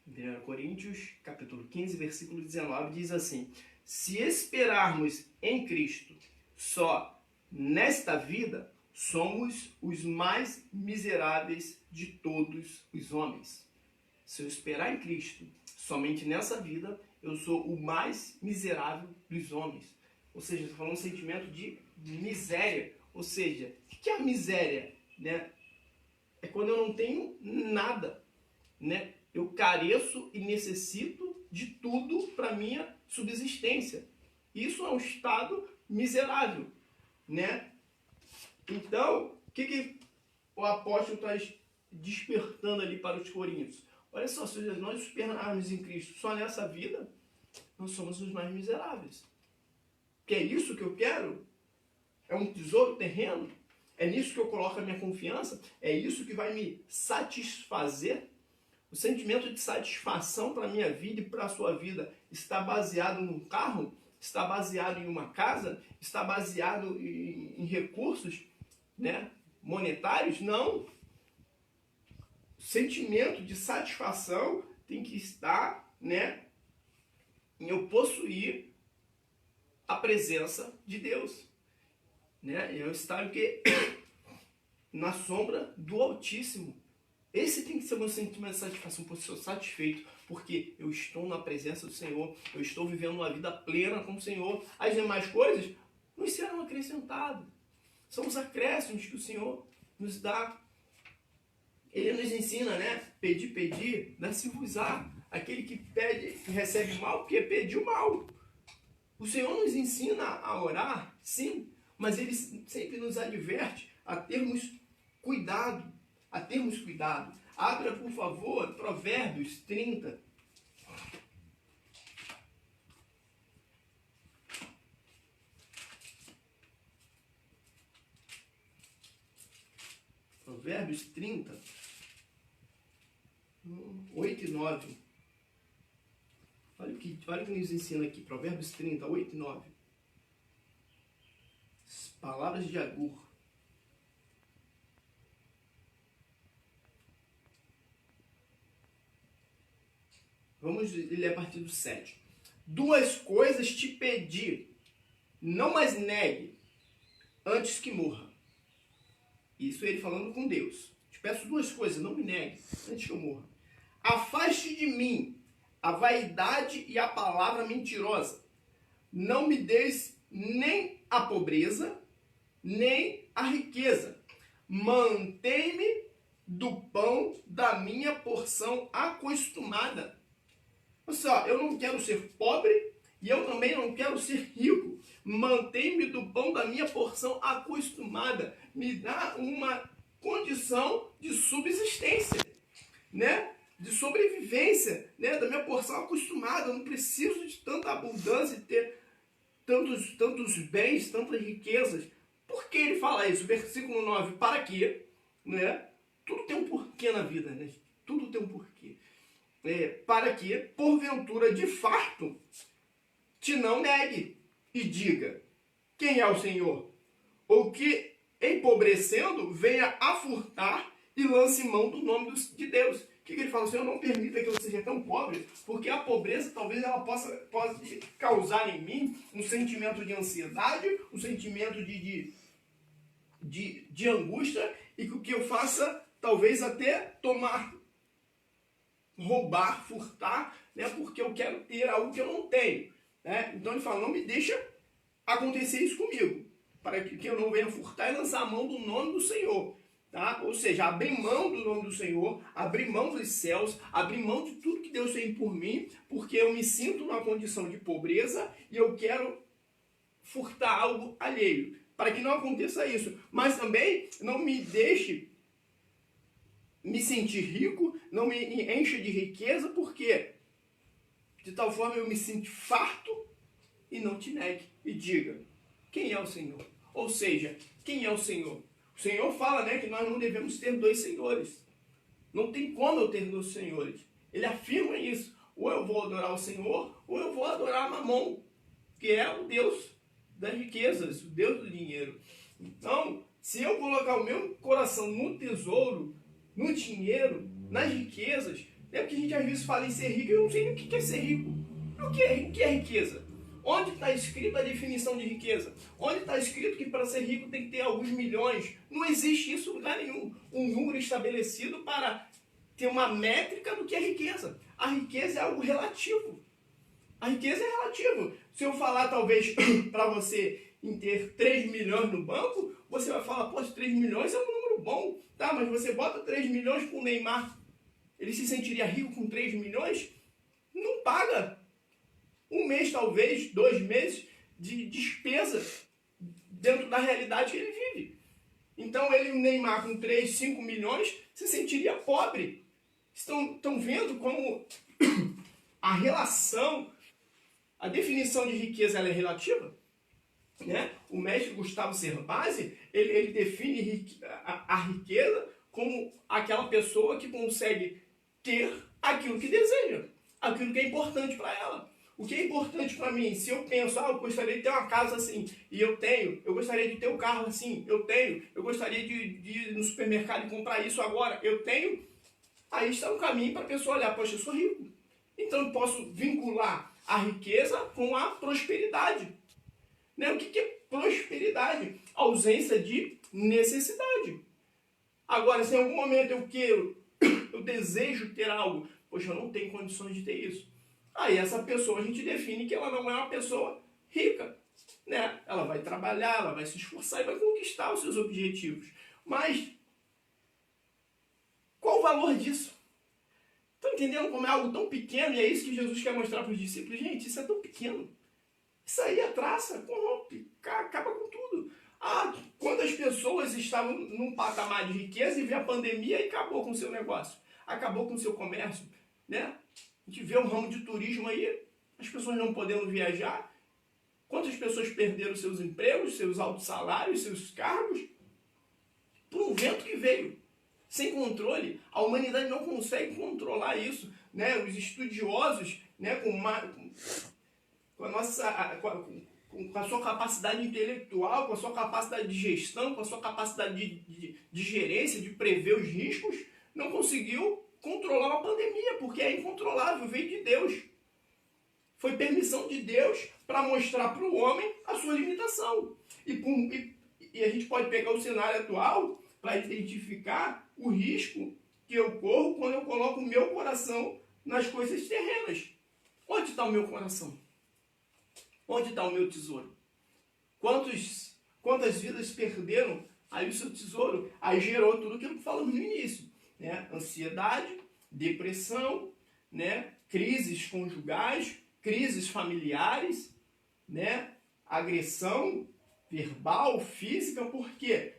1 Coríntios, capítulo 15, versículo 19, diz assim: se esperarmos em Cristo só nesta vida, somos os mais miseráveis de todos os homens. Se eu esperar em Cristo somente nessa vida, eu sou o mais miserável dos homens. Ou seja, estou falando um sentimento de miséria. Ou seja, o que é a miséria? Né? É quando eu não tenho nada, né? Eu careço e necessito de tudo para minha subsistência. Isso é um estado miserável, né? Então, o que o apóstolo está despertando ali para os coríntios? Olha só, se nós esperarmos em Cristo só nessa vida, nós somos os mais miseráveis. Que é isso que eu quero? É um tesouro terreno? É nisso que eu coloco a minha confiança? É isso que vai me satisfazer? O sentimento de satisfação para a minha vida e para a sua vida está baseado num carro? Está baseado em uma casa? Está baseado em recursos, né, monetários? Não. O sentimento de satisfação tem que estar, né, em eu possuir a presença de Deus. Né? Eu estar na sombra do Altíssimo. Esse tem que ser o meu sentimento de satisfação, porque eu sou satisfeito, porque eu estou na presença do Senhor, eu estou vivendo uma vida plena com o Senhor. As demais coisas nos serão acrescentadas. São os acréscimos que o Senhor nos dá. Ele nos ensina, né? Pedir, dá-se-vos-á. Aquele que pede e recebe mal, porque pediu mal. O Senhor nos ensina a orar, sim, mas Ele sempre nos adverte a termos cuidado. Abra, por favor, Provérbios 30. Provérbios 30, 8 e 9. Olha o que nos ensina aqui, Provérbios 30, 8 e 9. As palavras de Agur. Vamos ler a partir do 7. 2 coisas te pedi, não as negue, antes que morra. Isso ele falando com Deus. Te peço 2 coisas, não me negue, antes que eu morra. Afaste de mim a vaidade e a palavra mentirosa. Não me deis nem a pobreza, nem a riqueza. Mantém-me do pão da minha porção acostumada. Olha só, eu não quero ser pobre e eu também não quero ser rico. Mantém-me do pão da minha porção acostumada. Me dá uma condição de subsistência, né? De sobrevivência, né? Da minha porção acostumada. Eu não preciso de tanta abundância, de ter tantos bens, tantas riquezas. Por que ele fala isso? Versículo 9, para quê? Né? Tudo tem um porquê na vida, né? Tudo tem um porquê. Para que, porventura, de farto, te não negue e diga, quem é o Senhor? Ou que, empobrecendo, venha a furtar e lance mão do nome de Deus. O que ele fala? Senhor, não permita que eu seja tão pobre, porque a pobreza talvez ela possa causar em mim um sentimento de ansiedade, um sentimento de angústia, e que o que eu faça, talvez até roubar, furtar, né, porque eu quero ter algo que eu não tenho. Né? Então ele fala, não me deixa acontecer isso comigo, para que eu não venha furtar e lançar a mão do nome do Senhor. Tá? Ou seja, abrir mão do nome do Senhor, abrir mão dos céus, abrir mão de tudo que Deus tem por mim, porque eu me sinto numa condição de pobreza e eu quero furtar algo alheio, para que não aconteça isso. Mas também não me deixe me sentir rico, não me encha de riqueza, porque de tal forma eu me sinto farto e não te negue e diga, quem é o Senhor? Ou seja, quem é o Senhor? O Senhor fala, né, que nós não devemos ter 2 senhores. Não tem como eu ter 2 senhores. Ele afirma isso. Ou eu vou adorar o Senhor, ou eu vou adorar Mamon, que é o Deus das riquezas, o Deus do dinheiro. Então, se eu colocar o meu coração no tesouro, no dinheiro, nas riquezas, é porque a gente às vezes fala em ser rico, eu não sei nem o que é ser rico. O que é riqueza? Onde está escrito a definição de riqueza? Onde está escrito que para ser rico tem que ter alguns milhões? Não existe isso em lugar nenhum. Um número estabelecido para ter uma métrica do que é riqueza. A riqueza é algo relativo. A riqueza é relativa. Se eu falar talvez para você em ter 3 milhões no banco, você vai falar, pô, 3 milhões é um número bom. Tá, mas você bota 3 milhões para o Neymar, ele se sentiria rico com 3 milhões? Não paga. Um mês, talvez, 2 meses de despesa dentro da realidade que ele vive. Então, ele, o Neymar, com 3, 5 milhões, se sentiria pobre. Estão vendo como a relação, a definição de riqueza ela é relativa? Né? O mestre Gustavo Cerbasi, ele define a riqueza como aquela pessoa que consegue ter aquilo que deseja, aquilo que é importante para ela. O que é importante para mim? Se eu penso, eu gostaria de ter uma casa assim, e eu tenho, eu gostaria de ter um carro assim, eu tenho, eu gostaria de ir no supermercado e comprar isso agora, eu tenho, aí está um caminho para a pessoa olhar, poxa, eu sou rico. Então eu posso vincular a riqueza com a prosperidade. Né? O que é prosperidade? Ausência de necessidade. Agora, se em algum momento eu desejo ter algo, poxa, eu não tenho condições de ter isso. Aí essa pessoa a gente define que ela não é uma pessoa rica. Né? Ela vai trabalhar, ela vai se esforçar e vai conquistar os seus objetivos. Mas qual o valor disso? Estão entendendo como é algo tão pequeno? E é isso que Jesus quer mostrar para os discípulos. Gente, isso é tão pequeno. Isso aí é traça, corrompe, acaba com tudo. Quantas pessoas estavam num patamar de riqueza e veio a pandemia e acabou com o seu negócio, acabou com o seu comércio, né? A gente vê um ramo de turismo aí, as pessoas não podendo viajar. Quantas pessoas perderam seus empregos, seus altos salários, seus cargos, por um vento que veio, sem controle. A humanidade não consegue controlar isso, né? Os estudiosos, né, com a sua capacidade intelectual, com a sua capacidade de gestão, com a sua capacidade de gerência, de prever os riscos, não conseguiu controlar uma pandemia, porque é incontrolável, veio de Deus. Foi permissão de Deus para mostrar para o homem a sua limitação. E a gente pode pegar o cenário atual para identificar o risco que eu corro quando eu coloco o meu coração nas coisas terrenas. Onde está o meu coração? Onde está o meu tesouro? Quantas vidas perderam aí o seu tesouro? Aí gerou tudo aquilo que falamos no início. Né? Ansiedade, depressão, né? Crises conjugais, crises familiares, né? Agressão verbal, física, por quê?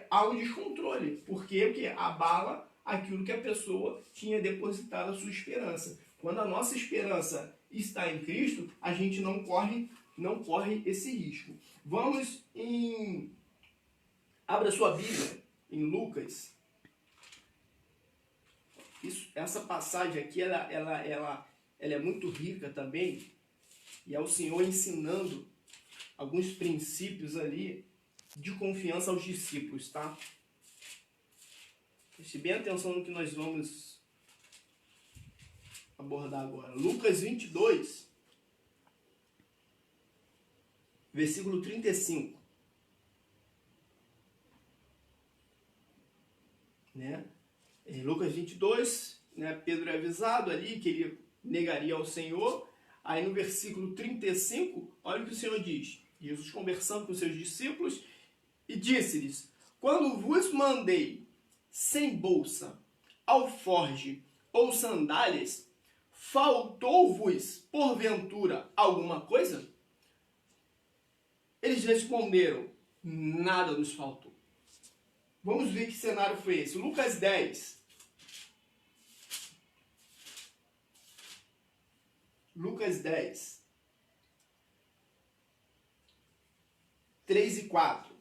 Há um descontrole. Por quê? Porque abala aquilo que a pessoa tinha depositado a sua esperança. Quando a nossa esperança está em Cristo, a gente não corre esse risco. Vamos em... Abra sua Bíblia em Lucas. Essa passagem aqui, ela é muito rica também. E é o Senhor ensinando alguns princípios ali de confiança aos discípulos, tá? Preste bem atenção no que nós vamos abordar agora. Lucas 22, versículo 35. Né? Em Lucas 22, né, Pedro é avisado ali que ele negaria ao Senhor. Aí no versículo 35, olha o que o Senhor diz. Jesus conversando com seus discípulos e disse-lhes: quando vos mandei sem bolsa, alforge ou sandálias, faltou-vos, porventura, alguma coisa? Eles responderam: nada nos faltou. Vamos ver que cenário foi esse. Lucas 10. Lucas 10. 3 e 4.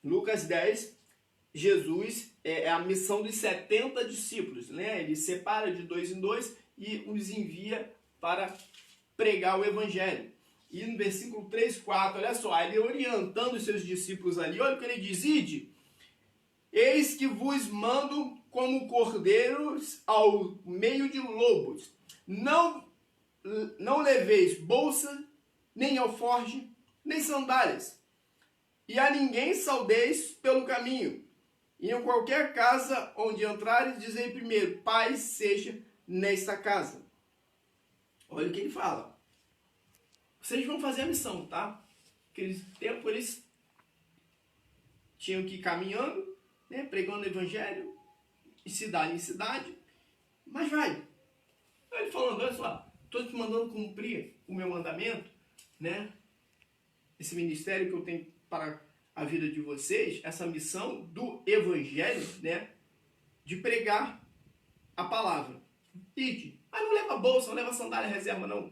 Lucas 10, Jesus, é a missão dos 70 discípulos, né? Ele separa de 2 em 2 e os envia para pregar o evangelho. E no versículo 3 e 4, olha só, ele orientando os seus discípulos ali, olha o que ele diz: ide, eis que vos mando como cordeiros ao meio de lobos. Não leveis bolsa, nem alforge, nem sandálias. E a ninguém saudeis pelo caminho. E em qualquer casa onde entrares, dizei primeiro: paz seja nesta casa. Olha o que ele fala. Vocês vão fazer a missão, tá? Naquele tempo eles tinham que ir caminhando, né, pregando o evangelho, de cidade em cidade. Mas vai. Ele falando: olha só, estou te mandando cumprir o meu mandamento, né? Esse ministério que eu tenho para a vida de vocês, essa missão do evangelho, né, de pregar a palavra. Ide. Não leva bolsa, não leva sandália reserva, não.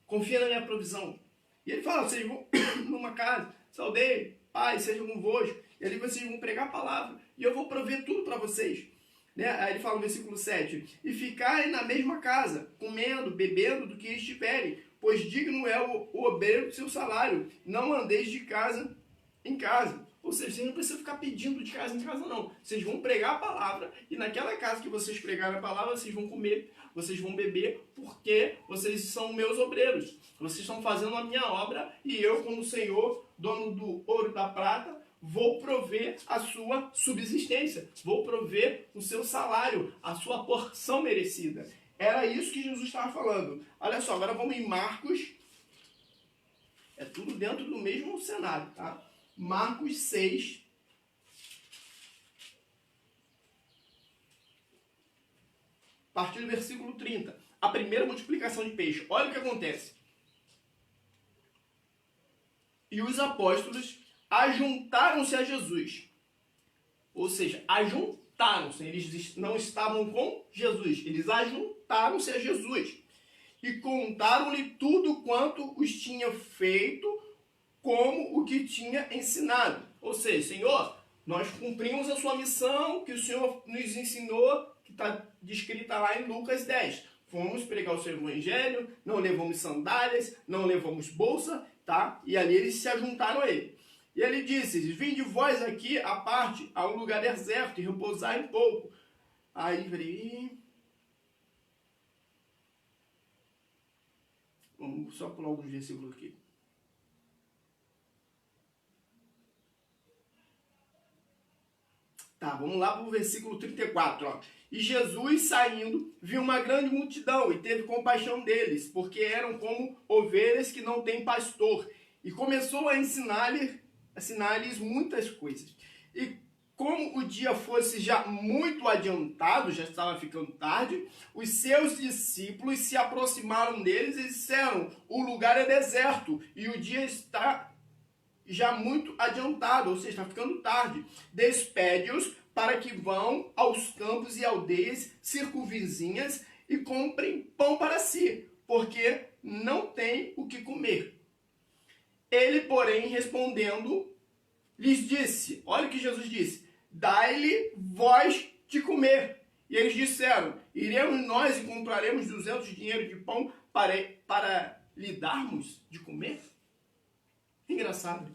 Confia na minha provisão. E ele fala: vocês vão numa casa, saudei, paz seja convosco. E ali vocês vão pregar a palavra. E eu vou prover tudo para vocês. Né? Aí ele fala no versículo 7, e ficai na mesma casa, comendo, bebendo do que estiverem, pois digno é o obreiro do seu salário, não andeis de casa em casa. Ou seja, vocês não precisam ficar pedindo de casa em casa, não. Vocês vão pregar a palavra, e naquela casa que vocês pregarem a palavra, vocês vão comer, vocês vão beber, porque vocês são meus obreiros. Vocês estão fazendo a minha obra, e eu, como Senhor, dono do ouro e da prata, vou prover a sua subsistência, vou prover o seu salário, a sua porção merecida. Era isso que Jesus estava falando. Olha só, agora vamos em Marcos. É tudo dentro do mesmo cenário, tá? Marcos 6. A partir do versículo 30. A primeira multiplicação de peixe. Olha o que acontece. E os apóstolos ajuntaram-se a Jesus. Ou seja, ajuntaram-se. Eles não estavam com Jesus. Eles ajuntaram-se a Jesus. E contaram-lhe tudo quanto os tinha feito, como o que tinha ensinado. Ou seja, Senhor, nós cumprimos a sua missão que o Senhor nos ensinou, que está descrita lá em Lucas 10. Fomos pregar o seu evangelho, não levamos sandálias, não levamos bolsa, tá? E ali eles se ajuntaram a ele. E ele disse, vinde vós aqui à parte, a um lugar deserto, e repousai um pouco. Aí, peraí. Vamos só pular alguns versículos aqui. Tá, vamos lá para o versículo 34. Ó. E Jesus, saindo, viu uma grande multidão e teve compaixão deles, porque eram como ovelhas que não têm pastor. E começou a ensinar-lhes muitas coisas. E como o dia fosse já muito adiantado, já estava ficando tarde, os seus discípulos se aproximaram deles e disseram, o lugar é deserto e o dia está já muito adiantado, ou seja, está ficando tarde. Despede-os para que vão aos campos e aldeias circunvizinhas e comprem pão para si, porque não tem o que comer. Ele, porém, respondendo, lhes disse, olha o que Jesus disse, dai-lhe vós de comer. E eles disseram, iremos nós e compraremos 200 dinheiros de pão para lhe darmos de comer? Engraçado.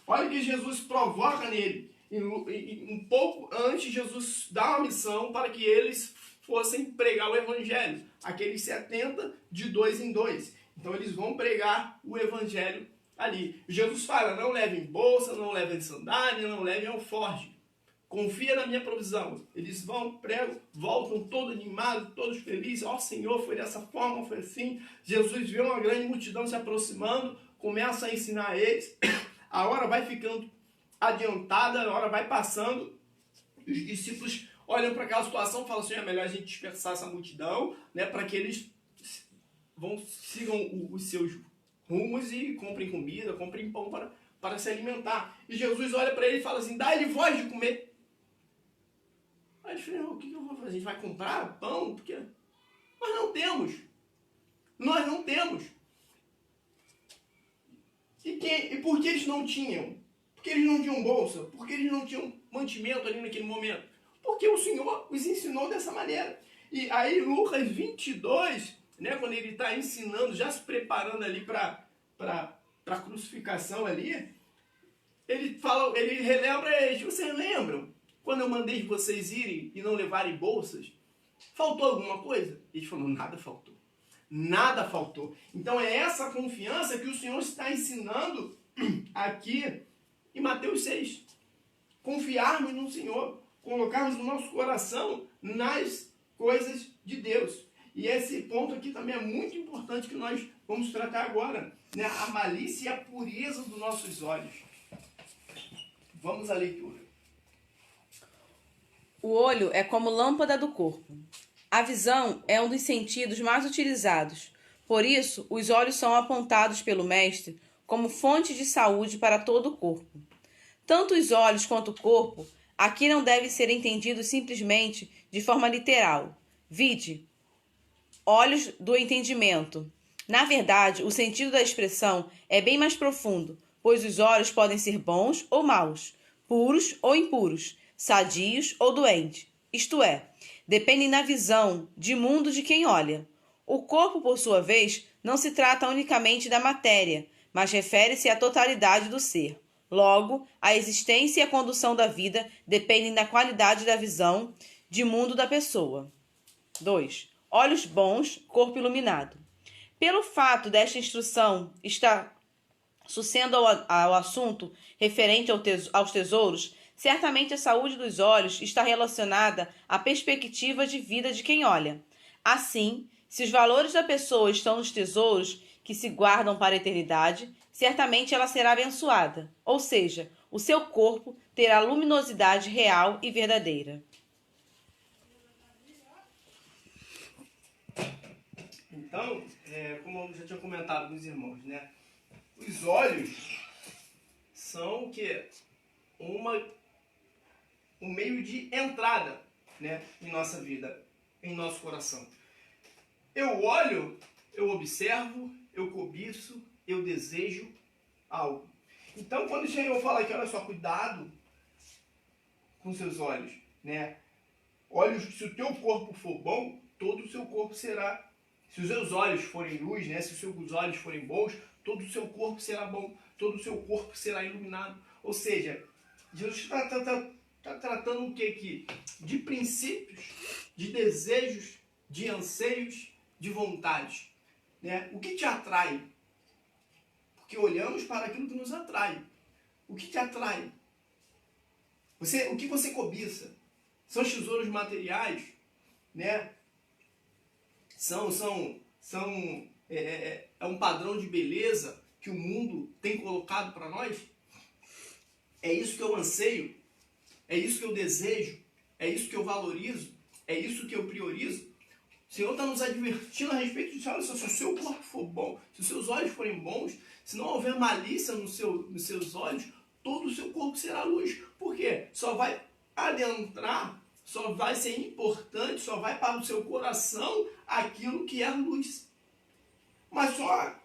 Olha que Jesus provoca nele. Um pouco antes, Jesus dá uma missão para que eles fossem pregar o evangelho. Aqueles 70 de 2 em 2. Então eles vão pregar o evangelho ali. Jesus fala, não levem bolsa, não levem sandália, não levem alforje. Confia na minha provisão. Eles vão, pregam, voltam todos animados, todos felizes. Ó Senhor, foi dessa forma, foi assim. Jesus vê uma grande multidão se aproximando, começa a ensinar eles. A hora vai ficando adiantada, a hora vai passando. Os discípulos olham para aquela situação e falam assim, é melhor a gente dispersar essa multidão, né, para que eles sigam os seus rumos e comprem comida, comprem pão para se alimentar. E Jesus olha para ele e fala assim, dá-lhe voz de comer. Aí ele fala, o que eu vou fazer? A gente vai comprar pão? Porque nós não temos. Nós não temos. E por que eles não tinham? Porque eles não tinham bolsa? Porque eles não tinham mantimento ali naquele momento? Porque o Senhor os ensinou dessa maneira. E aí Lucas 22, né, quando ele está ensinando, já se preparando ali para a crucificação ali, ele fala, ele relembra eles, vocês lembram? Quando eu mandei vocês irem e não levarem bolsas, faltou alguma coisa? Eles falaram, nada faltou. Nada faltou. Então é essa confiança que o Senhor está ensinando aqui em Mateus 6. Confiarmos no Senhor, colocarmos o nosso coração nas coisas de Deus. E esse ponto aqui também é muito importante que nós vamos tratar agora, né? A malícia e a pureza dos nossos olhos. Vamos à leitura.
O olho é como lâmpada do corpo. A visão é um dos sentidos mais utilizados. Por isso, os olhos são apontados pelo Mestre como fonte de saúde para todo o corpo. Tanto os olhos quanto o corpo aqui não devem ser entendidos simplesmente de forma literal. Vide, olhos do entendimento. Na verdade, o sentido da expressão é bem mais profundo, pois os olhos podem ser bons ou maus, puros ou impuros, sadios ou doentes, isto é, dependem da visão de mundo de quem olha. O corpo, por sua vez, não se trata unicamente da matéria, mas refere-se à totalidade do ser. Logo, a existência e a condução da vida dependem da qualidade da visão de mundo da pessoa. 2. Olhos bons, corpo iluminado. Pelo fato desta instrução estar sucendo ao assunto referente aos tesouros, certamente a saúde dos olhos está relacionada à perspectiva de vida de quem olha. Assim, se os valores da pessoa estão nos tesouros que se guardam para a eternidade, certamente ela será abençoada, ou seja, o seu corpo terá luminosidade real e verdadeira.
Então, como eu já tinha comentado com os irmãos, né? Os olhos são o quê? Um meio de entrada, né, em nossa vida, em nosso coração. Eu olho, eu observo, eu cobiço, eu desejo algo. Então, quando o Senhor fala aqui, olha só, cuidado com seus olhos, né? Olhos, se o teu corpo for bom, todo o seu corpo será. Se os seus olhos forem luz, né? Se os seus olhos forem bons, todo o seu corpo será bom, todo o seu corpo será iluminado. Ou seja, Jesus está tratando o que aqui? De princípios, de desejos, de anseios, de vontades. Né? O que te atrai? Porque olhamos para aquilo que nos atrai. O que te atrai? O que você cobiça? São os tesouros materiais, né? É um padrão de beleza que o mundo tem colocado para nós? É isso que eu anseio? É isso que eu desejo? É isso que eu valorizo? É isso que eu priorizo? O Senhor está nos advertindo a respeito disso. Olha só, se o seu corpo for bom, se os seus olhos forem bons, se não houver malícia nos seus olhos, todo o seu corpo será luz. Por quê? Só vai adentrar, só vai ser importante, só vai para o seu coração aquilo que é luz. Mas só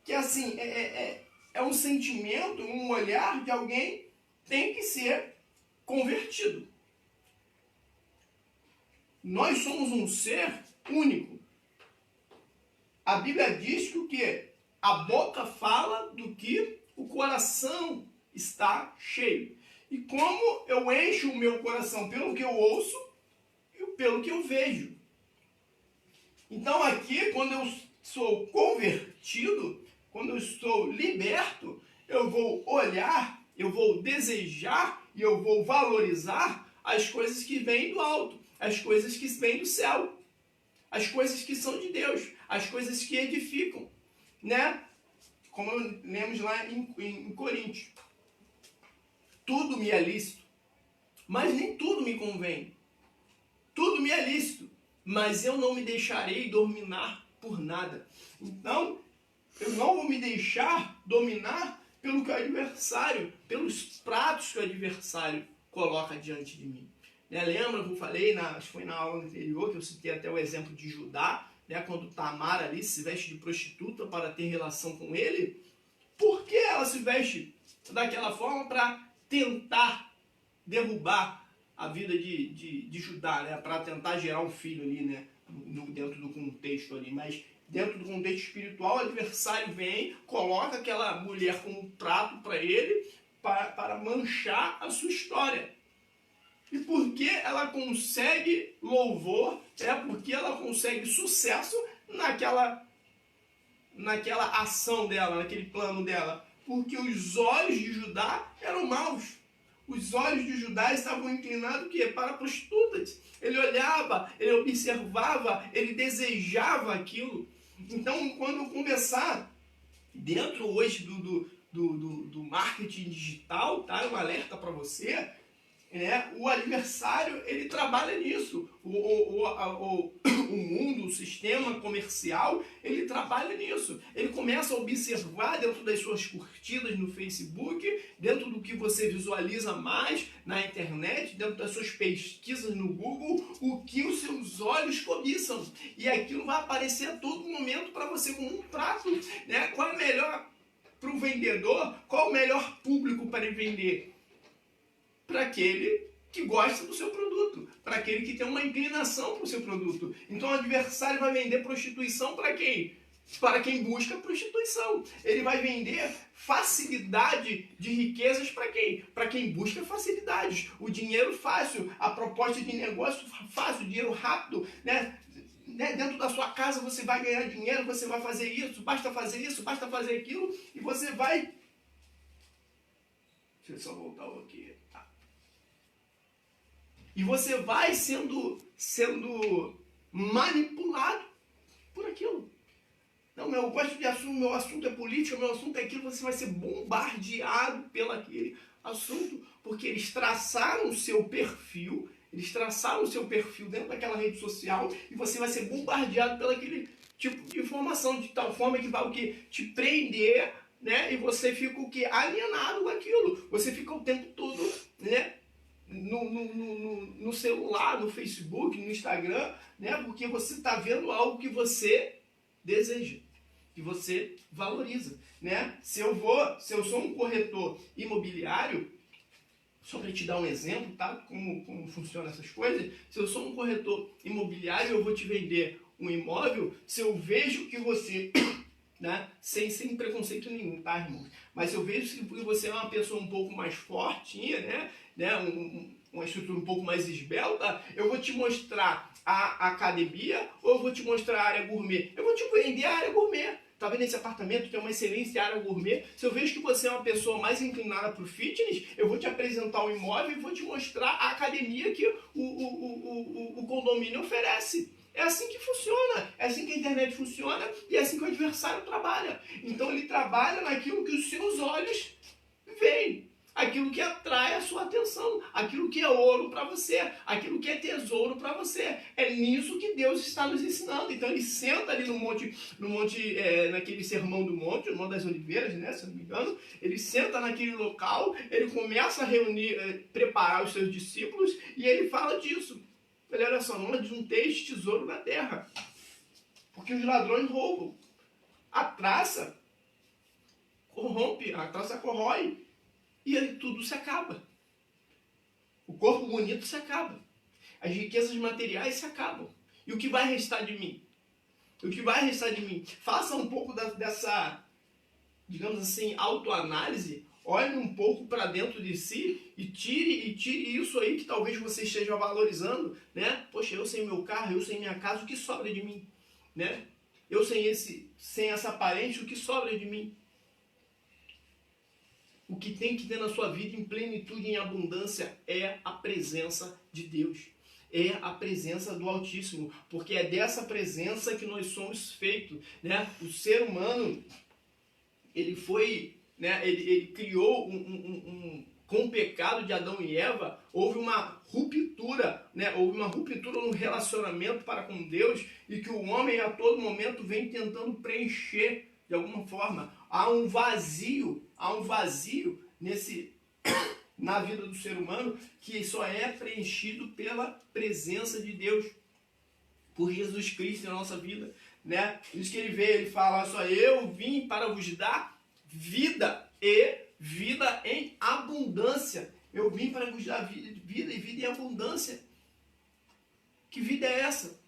que assim, é um sentimento, um olhar de alguém tem que ser convertido. Nós somos um ser único. A Bíblia diz que o quê? A boca fala do que o coração está cheio. E como eu encho o meu coração pelo que eu ouço e pelo que eu vejo. Então aqui, quando eu sou convertido, quando eu estou liberto, eu vou olhar, eu vou desejar e eu vou valorizar as coisas que vêm do alto, as coisas que vêm do céu, as coisas que são de Deus, as coisas que edificam, né? Como lemos lá em Coríntios. Tudo me é lícito, mas nem tudo me convém. Tudo me é lícito, mas eu não me deixarei dominar por nada. Então, eu não vou me deixar dominar pelo que o adversário, pelos pratos que o adversário coloca diante de mim. Né? Lembra que eu falei, acho que foi na aula anterior, que eu citei até o exemplo de Judá, né? Quando Tamar ali se veste de prostituta para ter relação com ele. Por que ela se veste daquela forma? Para tentar derrubar a vida de Judá, né? Para tentar gerar um filho ali, né? Dentro do contexto ali. Mas dentro do contexto espiritual, o adversário vem, coloca aquela mulher como um prato para ele, para manchar a sua história. E por que ela consegue louvor? É porque ela consegue sucesso naquela ação dela, naquele plano dela. Porque os olhos de Judá eram maus. Os olhos de Judá estavam inclinados para prostitutas. Ele olhava, ele observava, ele desejava aquilo. Então, quando eu começar, dentro hoje do marketing digital, tá? Um alerta para você, né? O adversário, ele trabalha nisso. O mundo, o sistema comercial, ele trabalha nisso. Ele começa a observar dentro das suas curtidas no Facebook, dentro do que você visualiza mais na internet, dentro das suas pesquisas no Google, o que os seus olhos cobiçam. E aquilo vai aparecer a todo momento para você como um prato. Né? Qual é o melhor para o vendedor? Qual é o melhor público para ele vender? Para aquele que gosta do seu produto, para aquele que tem uma inclinação para o seu produto. Então o adversário vai vender prostituição para quem? Para quem busca prostituição. Ele vai vender facilidade de riquezas para quem? Para quem busca facilidades. O dinheiro fácil, a proposta de negócio fácil, dinheiro rápido, né? Dentro da sua casa você vai ganhar dinheiro, você vai fazer isso, basta fazer aquilo, e você vai... Deixa eu só voltar aqui. Tá. E você vai sendo manipulado por aquilo. Não, eu gosto de assunto, meu assunto é política, meu assunto é aquilo, você vai ser bombardeado pelo aquele assunto, porque eles traçaram o seu perfil dentro daquela rede social, e você vai ser bombardeado pelo aquele tipo de informação, de tal forma que vai o quê? Te prender, né? E você fica o quê? Alienado com aquilo. Você fica o tempo todo, né? No celular, no Facebook, no Instagram, né? Porque você está vendo algo que você deseja, que você valoriza, né? Se eu sou um corretor imobiliário, só para te dar um exemplo, tá? Como funcionam essas coisas. Se eu sou um corretor imobiliário, eu vou te vender um imóvel, se eu vejo que você, né? Sem preconceito nenhum, tá, irmão? Mas se eu vejo que você é uma pessoa um pouco mais fortinha, né? Uma estrutura um pouco mais esbelta, eu vou te mostrar a academia ou eu vou te mostrar a área gourmet? Eu vou te vender a área gourmet. Tá vendo esse apartamento que é uma excelente área gourmet? Se eu vejo que você é uma pessoa mais inclinada para o fitness, eu vou te apresentar o imóvel e vou te mostrar a academia que o condomínio oferece. É assim que funciona, é assim que a internet funciona e é assim que o adversário trabalha. Então ele trabalha naquilo que os seus olhos veem, aquilo que atrai a sua atenção, aquilo que é ouro para você, aquilo que é tesouro para você. É nisso que Deus está nos ensinando. Então ele senta ali naquele sermão do monte, no Monte das Oliveiras, né, se eu não me engano, ele senta naquele local, ele começa a reunir, preparar os seus discípulos e ele fala disso. Ele, olha só, não ajunteis tesouro na terra, porque os ladrões roubam. A traça corrompe, a traça corrói, e aí tudo se acaba. O corpo bonito se acaba. As riquezas materiais se acabam. E o que vai restar de mim? O que vai restar de mim? Faça um pouco dessa, digamos assim, autoanálise. Olhe um pouco para dentro de si e tire isso aí que talvez você esteja valorizando, né? Poxa, eu sem meu carro, eu sem minha casa, o que sobra de mim? Né? Eu sem essa aparência, o que sobra de mim? O que tem que ter na sua vida em plenitude e em abundância é a presença de Deus. É a presença do Altíssimo. Porque é dessa presença que nós somos feitos, né? O ser humano, ele foi... né? Ele criou com o pecado de Adão e Eva, houve uma ruptura, né? Houve uma ruptura no relacionamento para com Deus e que o homem a todo momento vem tentando preencher de alguma forma. Há um vazio na vida do ser humano que só é preenchido pela presença de Deus, por Jesus Cristo na nossa vida, né? Isso que ele veio, ele fala, olha só, eu vim para vos dar vida e vida em abundância. Eu vim para vos dar vida e vida em abundância. Que vida é essa?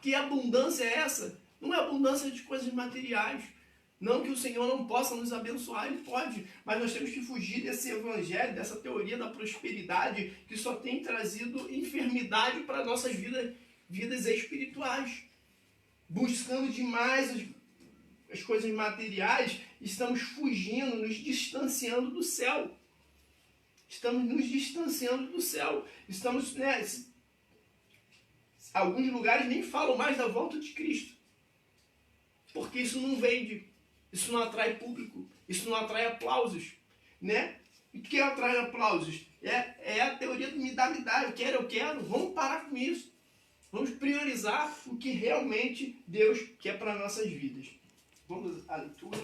Que abundância é essa? Não é abundância de coisas materiais. Não que o Senhor não possa nos abençoar, Ele pode. Mas nós temos que fugir desse evangelho, dessa teoria da prosperidade que só tem trazido enfermidade para nossas vidas espirituais. Buscando demais as coisas materiais, estamos fugindo, nos distanciando do céu. Estamos nos distanciando do céu. Estamos, né, alguns lugares nem falam mais da volta de Cristo. Porque isso não vende. Isso não atrai público. Isso não atrai aplausos. Né? E o que atrai aplausos? É a teoria do me dá. Eu quero. Vamos parar com isso. Vamos priorizar o que realmente Deus quer para nossas vidas. Vamos à leitura.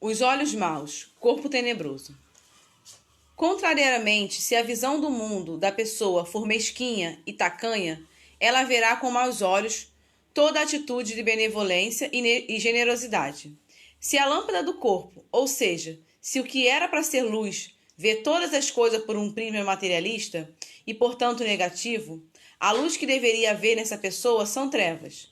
Os olhos maus, corpo tenebroso. Contrariamente, se a visão do mundo da pessoa for mesquinha e tacanha, ela verá com maus olhos toda atitude de benevolência e generosidade. Se a lâmpada do corpo, ou seja, se o que era para ser luz, vê todas as coisas por um prisma materialista e, portanto, negativo, a luz que deveria haver nessa pessoa são trevas.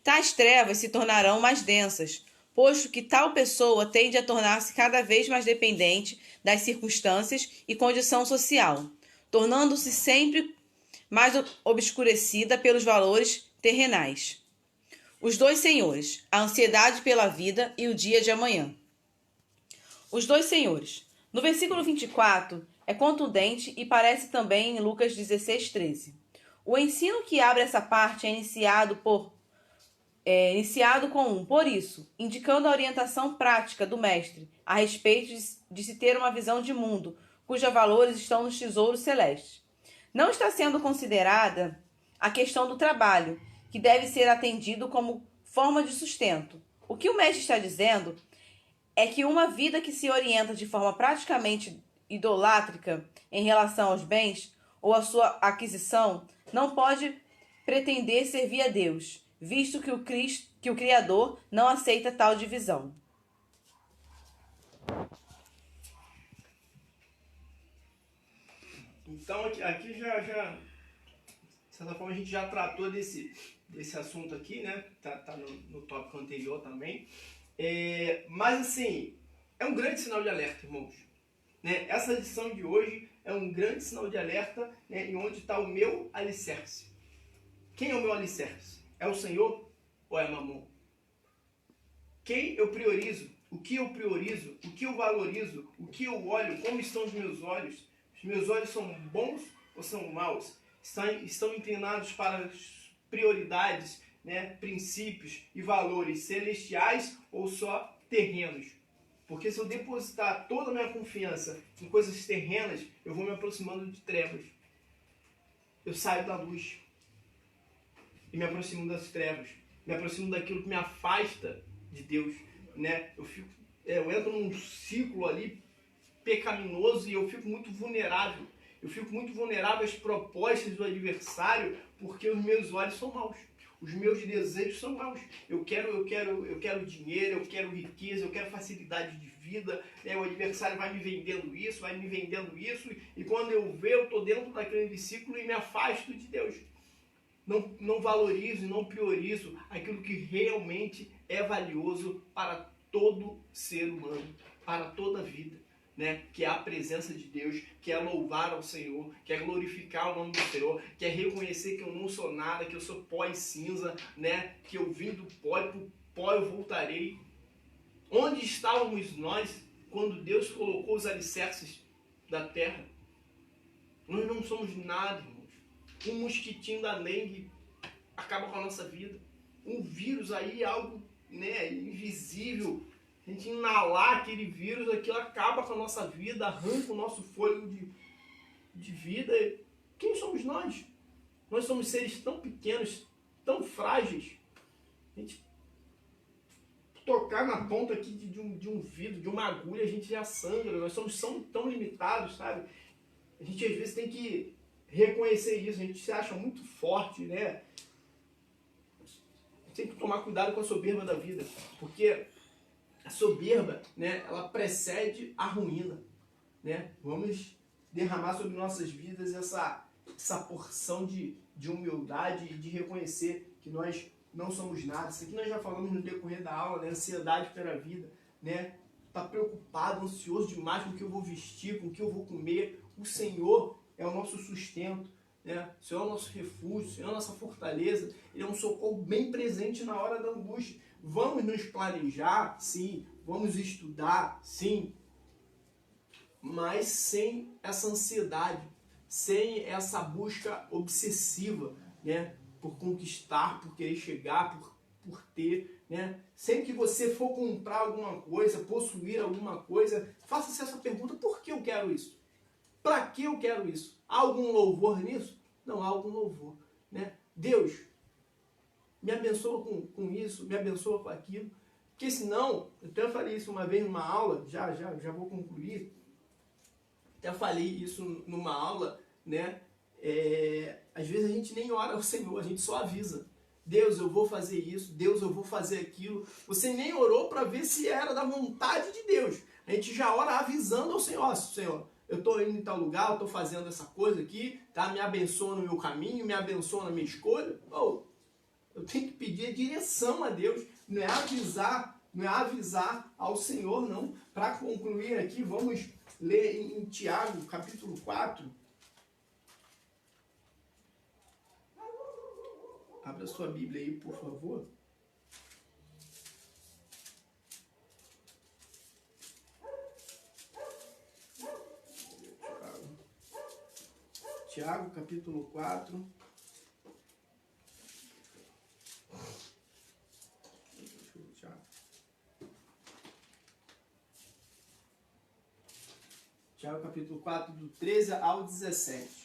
Tais trevas se tornarão mais densas, posto que tal pessoa tende a tornar-se cada vez mais dependente das circunstâncias e condição social, tornando-se sempre mais obscurecida pelos valores terrenais. Os dois senhores, a ansiedade pela vida e o dia de amanhã. Os dois senhores. No versículo 24, é contundente e parece também em Lucas 16:13. O ensino que abre essa parte é iniciado com por isso, indicando a orientação prática do mestre a respeito de se ter uma visão de mundo, cujos valores estão nos tesouros celestes. Não está sendo considerada a questão do trabalho, que deve ser atendido como forma de sustento. O que o mestre está dizendo é que uma vida que se orienta de forma praticamente idolátrica em relação aos bens ou à sua aquisição não pode pretender servir a Deus, visto que o Criador não aceita tal divisão.
Então, aqui já, de certa forma, a gente já tratou desse assunto aqui, né? Tá no tópico anterior também. Mas, assim, é um grande sinal de alerta, irmãos. Né? Essa lição de hoje é um grande sinal de alerta, né, em onde está o meu alicerce. Quem é o meu alicerce? É o Senhor ou é Mamon? Quem eu priorizo? O que eu priorizo? O que eu valorizo? O que eu olho? Como estão os meus olhos? Os meus olhos são bons ou são maus? Estão inclinados para as prioridades, né, princípios e valores celestiais ou só terrenos? Porque se eu depositar toda a minha confiança em coisas terrenas, eu vou me aproximando de trevas. Eu saio da luz e me aproximo das trevas. Me aproximo daquilo que me afasta de Deus, né? Eu entro num ciclo ali pecaminoso e eu fico muito vulnerável. Eu fico muito vulnerável às propostas do adversário porque os meus olhos são maus. Os meus desejos são maus. Eu quero dinheiro, eu quero riqueza, eu quero facilidade de vida. Né? O adversário vai me vendendo isso, e quando eu vejo, eu estou dentro daquele ciclo e me afasto de Deus. Não valorizo e não priorizo aquilo que realmente é valioso para todo ser humano, para toda a vida. Né? Que é a presença de Deus, que é louvar ao Senhor, que é glorificar o nome do Senhor, que é reconhecer que eu não sou nada, que eu sou pó e cinza, né? Que eu vim do pó e pro pó eu voltarei. Onde estávamos nós quando Deus colocou os alicerces da terra? Nós não somos nada, irmãos. Um mosquitinho da dengue acaba com a nossa vida. Um vírus aí, algo, né, invisível. A gente inalar aquele vírus, aquilo acaba com a nossa vida, arranca o nosso fôlego de vida. Quem somos nós? Nós somos seres tão pequenos, tão frágeis. A gente tocar na ponta aqui de um vidro, de uma agulha, a gente já sangra. Nós somos tão limitados, sabe? A gente às vezes tem que reconhecer isso. A gente se acha muito forte, né? A gente tem que tomar cuidado com a soberba da vida, porque a soberba, né, ela precede a ruína, né? Vamos derramar sobre nossas vidas essa porção de humildade e de reconhecer que nós não somos nada. Isso aqui nós já falamos no decorrer da aula, né? Ansiedade pela vida, né? Tá preocupado, ansioso demais com o que eu vou vestir, com o que eu vou comer. O Senhor é o nosso sustento, né? O Senhor é o nosso refúgio, o Senhor é a nossa fortaleza. Ele é um socorro bem presente na hora da angústia. Vamos nos planejar, sim. Vamos estudar, sim. Mas sem essa ansiedade, sem essa busca obsessiva, né? Por conquistar, por querer chegar, por ter, né? Sempre que você for comprar alguma coisa, possuir alguma coisa, faça-se essa pergunta: por que eu quero isso? Para que eu quero isso? Há algum louvor nisso? Não há algum louvor, né? Deus, me abençoa com isso, me abençoa com aquilo. Porque senão, eu até falei isso uma vez numa aula, já vou concluir. Até falei isso numa aula, né? Às vezes a gente nem ora ao Senhor, a gente só avisa. Deus, eu vou fazer isso, Deus, eu vou fazer aquilo. Você nem orou para ver se era da vontade de Deus. A gente já ora avisando ao Senhor: Senhor, eu estou indo em tal lugar, eu estou fazendo essa coisa aqui, tá? Me abençoa no meu caminho, me abençoa na minha escolha. Oh, eu tenho que pedir a direção a Deus, não é avisar ao Senhor, não. Para concluir aqui, vamos ler em Tiago, capítulo 4. Abra sua Bíblia aí, por favor. Tiago, capítulo 4. Tiago, capítulo 4, do 13 ao 17.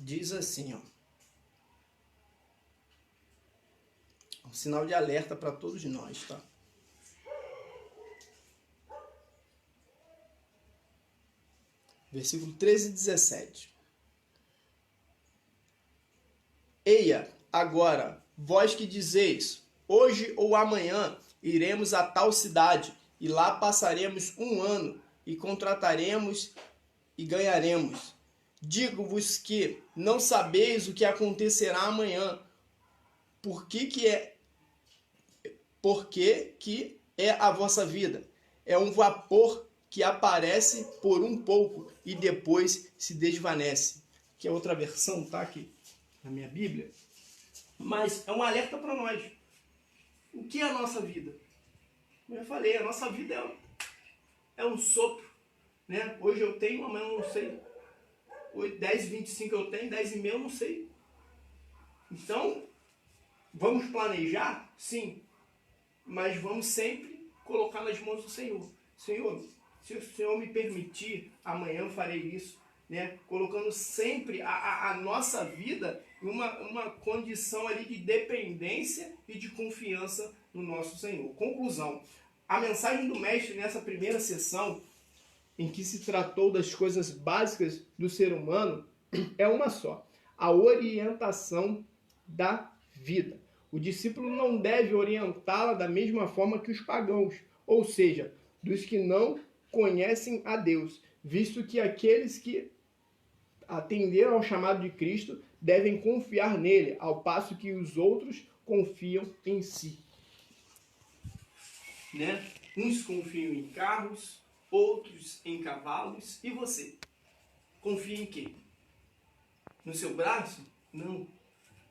Diz assim, ó. Um sinal de alerta para todos nós, tá? Versículo 13 e 17. Eia, agora, vós que dizeis, hoje ou amanhã iremos a tal cidade, e lá passaremos um ano, e contrataremos e ganharemos. Digo-vos que não sabeis o que acontecerá amanhã. Porque que é a vossa vida? É um vapor que aparece por um pouco e depois se desvanece. Que é outra versão, tá aqui na minha Bíblia. Mas é um alerta para nós. O que é a nossa vida? Como eu falei, a nossa vida é um sopro, né? Hoje eu tenho, amanhã eu não sei. 10h25 eu tenho, 10h30 eu não sei. Então, vamos planejar? Sim. Mas vamos sempre colocar nas mãos do Senhor. Senhor, se o Senhor me permitir, amanhã eu farei isso. Né? Colocando sempre a nossa vida em uma condição ali de dependência e de confiança no nosso Senhor. Conclusão. A mensagem do Mestre nessa primeira sessão, em que se tratou das coisas básicas do ser humano, é uma só: a orientação da vida. O discípulo não deve orientá-la da mesma forma que os pagãos, ou seja, dos que não conhecem a Deus, visto que aqueles que atenderam ao chamado de Cristo devem confiar nele, ao passo que os outros confiam em si. Né? Uns confiam em carros, outros em cavalos. E você? Confia em quê? No seu braço? Não.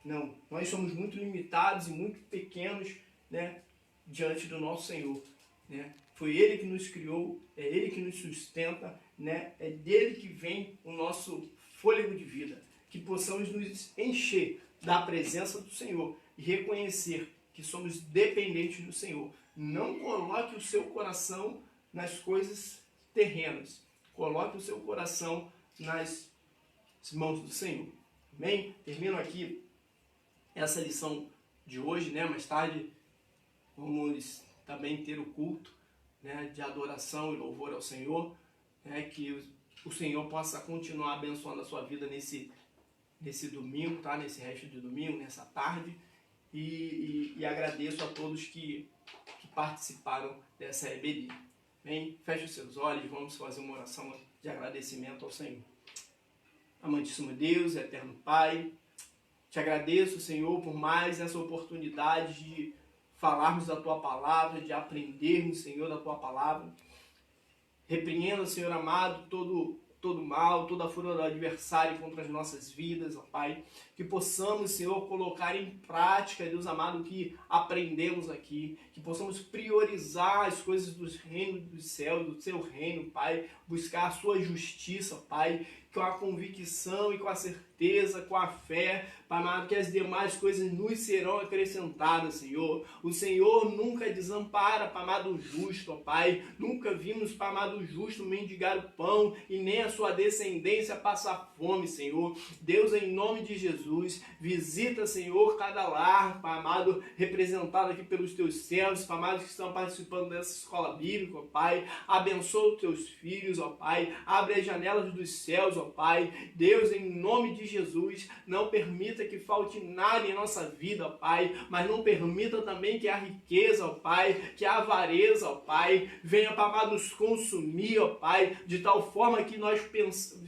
Não. Nós somos muito limitados e muito pequenos, né, diante do nosso Senhor. Né? Foi Ele que nos criou, é Ele que nos sustenta, né? É dele que vem o nosso fôlego de vida. Que possamos nos encher da presença do Senhor e reconhecer que somos dependentes do Senhor. Não coloque o seu coração nas coisas terrenas. Coloque o seu coração nas mãos do Senhor. Amém? Termino aqui essa lição de hoje, né? Mais tarde vamos também ter o culto, né, de adoração e louvor ao Senhor, né? Que o Senhor possa continuar abençoando a sua vida nesse domingo, tá? Nesse resto de domingo, nessa tarde. E agradeço a todos que participaram dessa EBD. Bem, feche os seus olhos, vamos fazer uma oração de agradecimento ao Senhor. Amantíssimo Deus, eterno Pai, te agradeço, Senhor, por mais essa oportunidade de falarmos da Tua Palavra, de aprendermos, Senhor, da Tua Palavra. Repreenda, Senhor amado, todo mal, toda a fúria do adversário contra as nossas vidas, ó Pai. Que possamos, Senhor, colocar em prática, Deus amado, o que aprendemos aqui. Que possamos priorizar as coisas do reino do céu, do Seu reino, Pai. Buscar a Sua justiça, Pai. Com a convicção e com a certeza, com a fé, Pai amado, que as demais coisas nos serão acrescentadas, Senhor. O Senhor nunca desampara, Pai amado, o justo, ó Pai. Nunca vimos, Pai amado, o justo mendigar o pão e nem a a sua descendência passar fome, Senhor. Deus, em nome de Jesus, visita, Senhor, cada lar, Pai amado, representado aqui pelos teus servos, Pai amado, que estão participando dessa escola bíblica, ó Pai. Abençoa os teus filhos, ó Pai. Abre as janelas dos céus, ó Pai. Deus, em nome de Jesus, não permita que falte nada em nossa vida, ó Pai, mas não permita também que a riqueza, ó Pai, que a avareza, ó Pai, venha, Pai amado, nos consumir, ó Pai, de tal forma que nós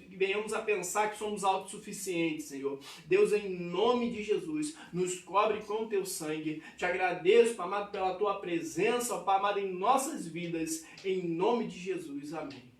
venhamos a pensar que somos autossuficientes, Senhor. Deus, em nome de Jesus, nos cobre com o teu sangue. Te agradeço, Pai amado, pela tua presença, ó Pai amado, em nossas vidas, em nome de Jesus. Amém.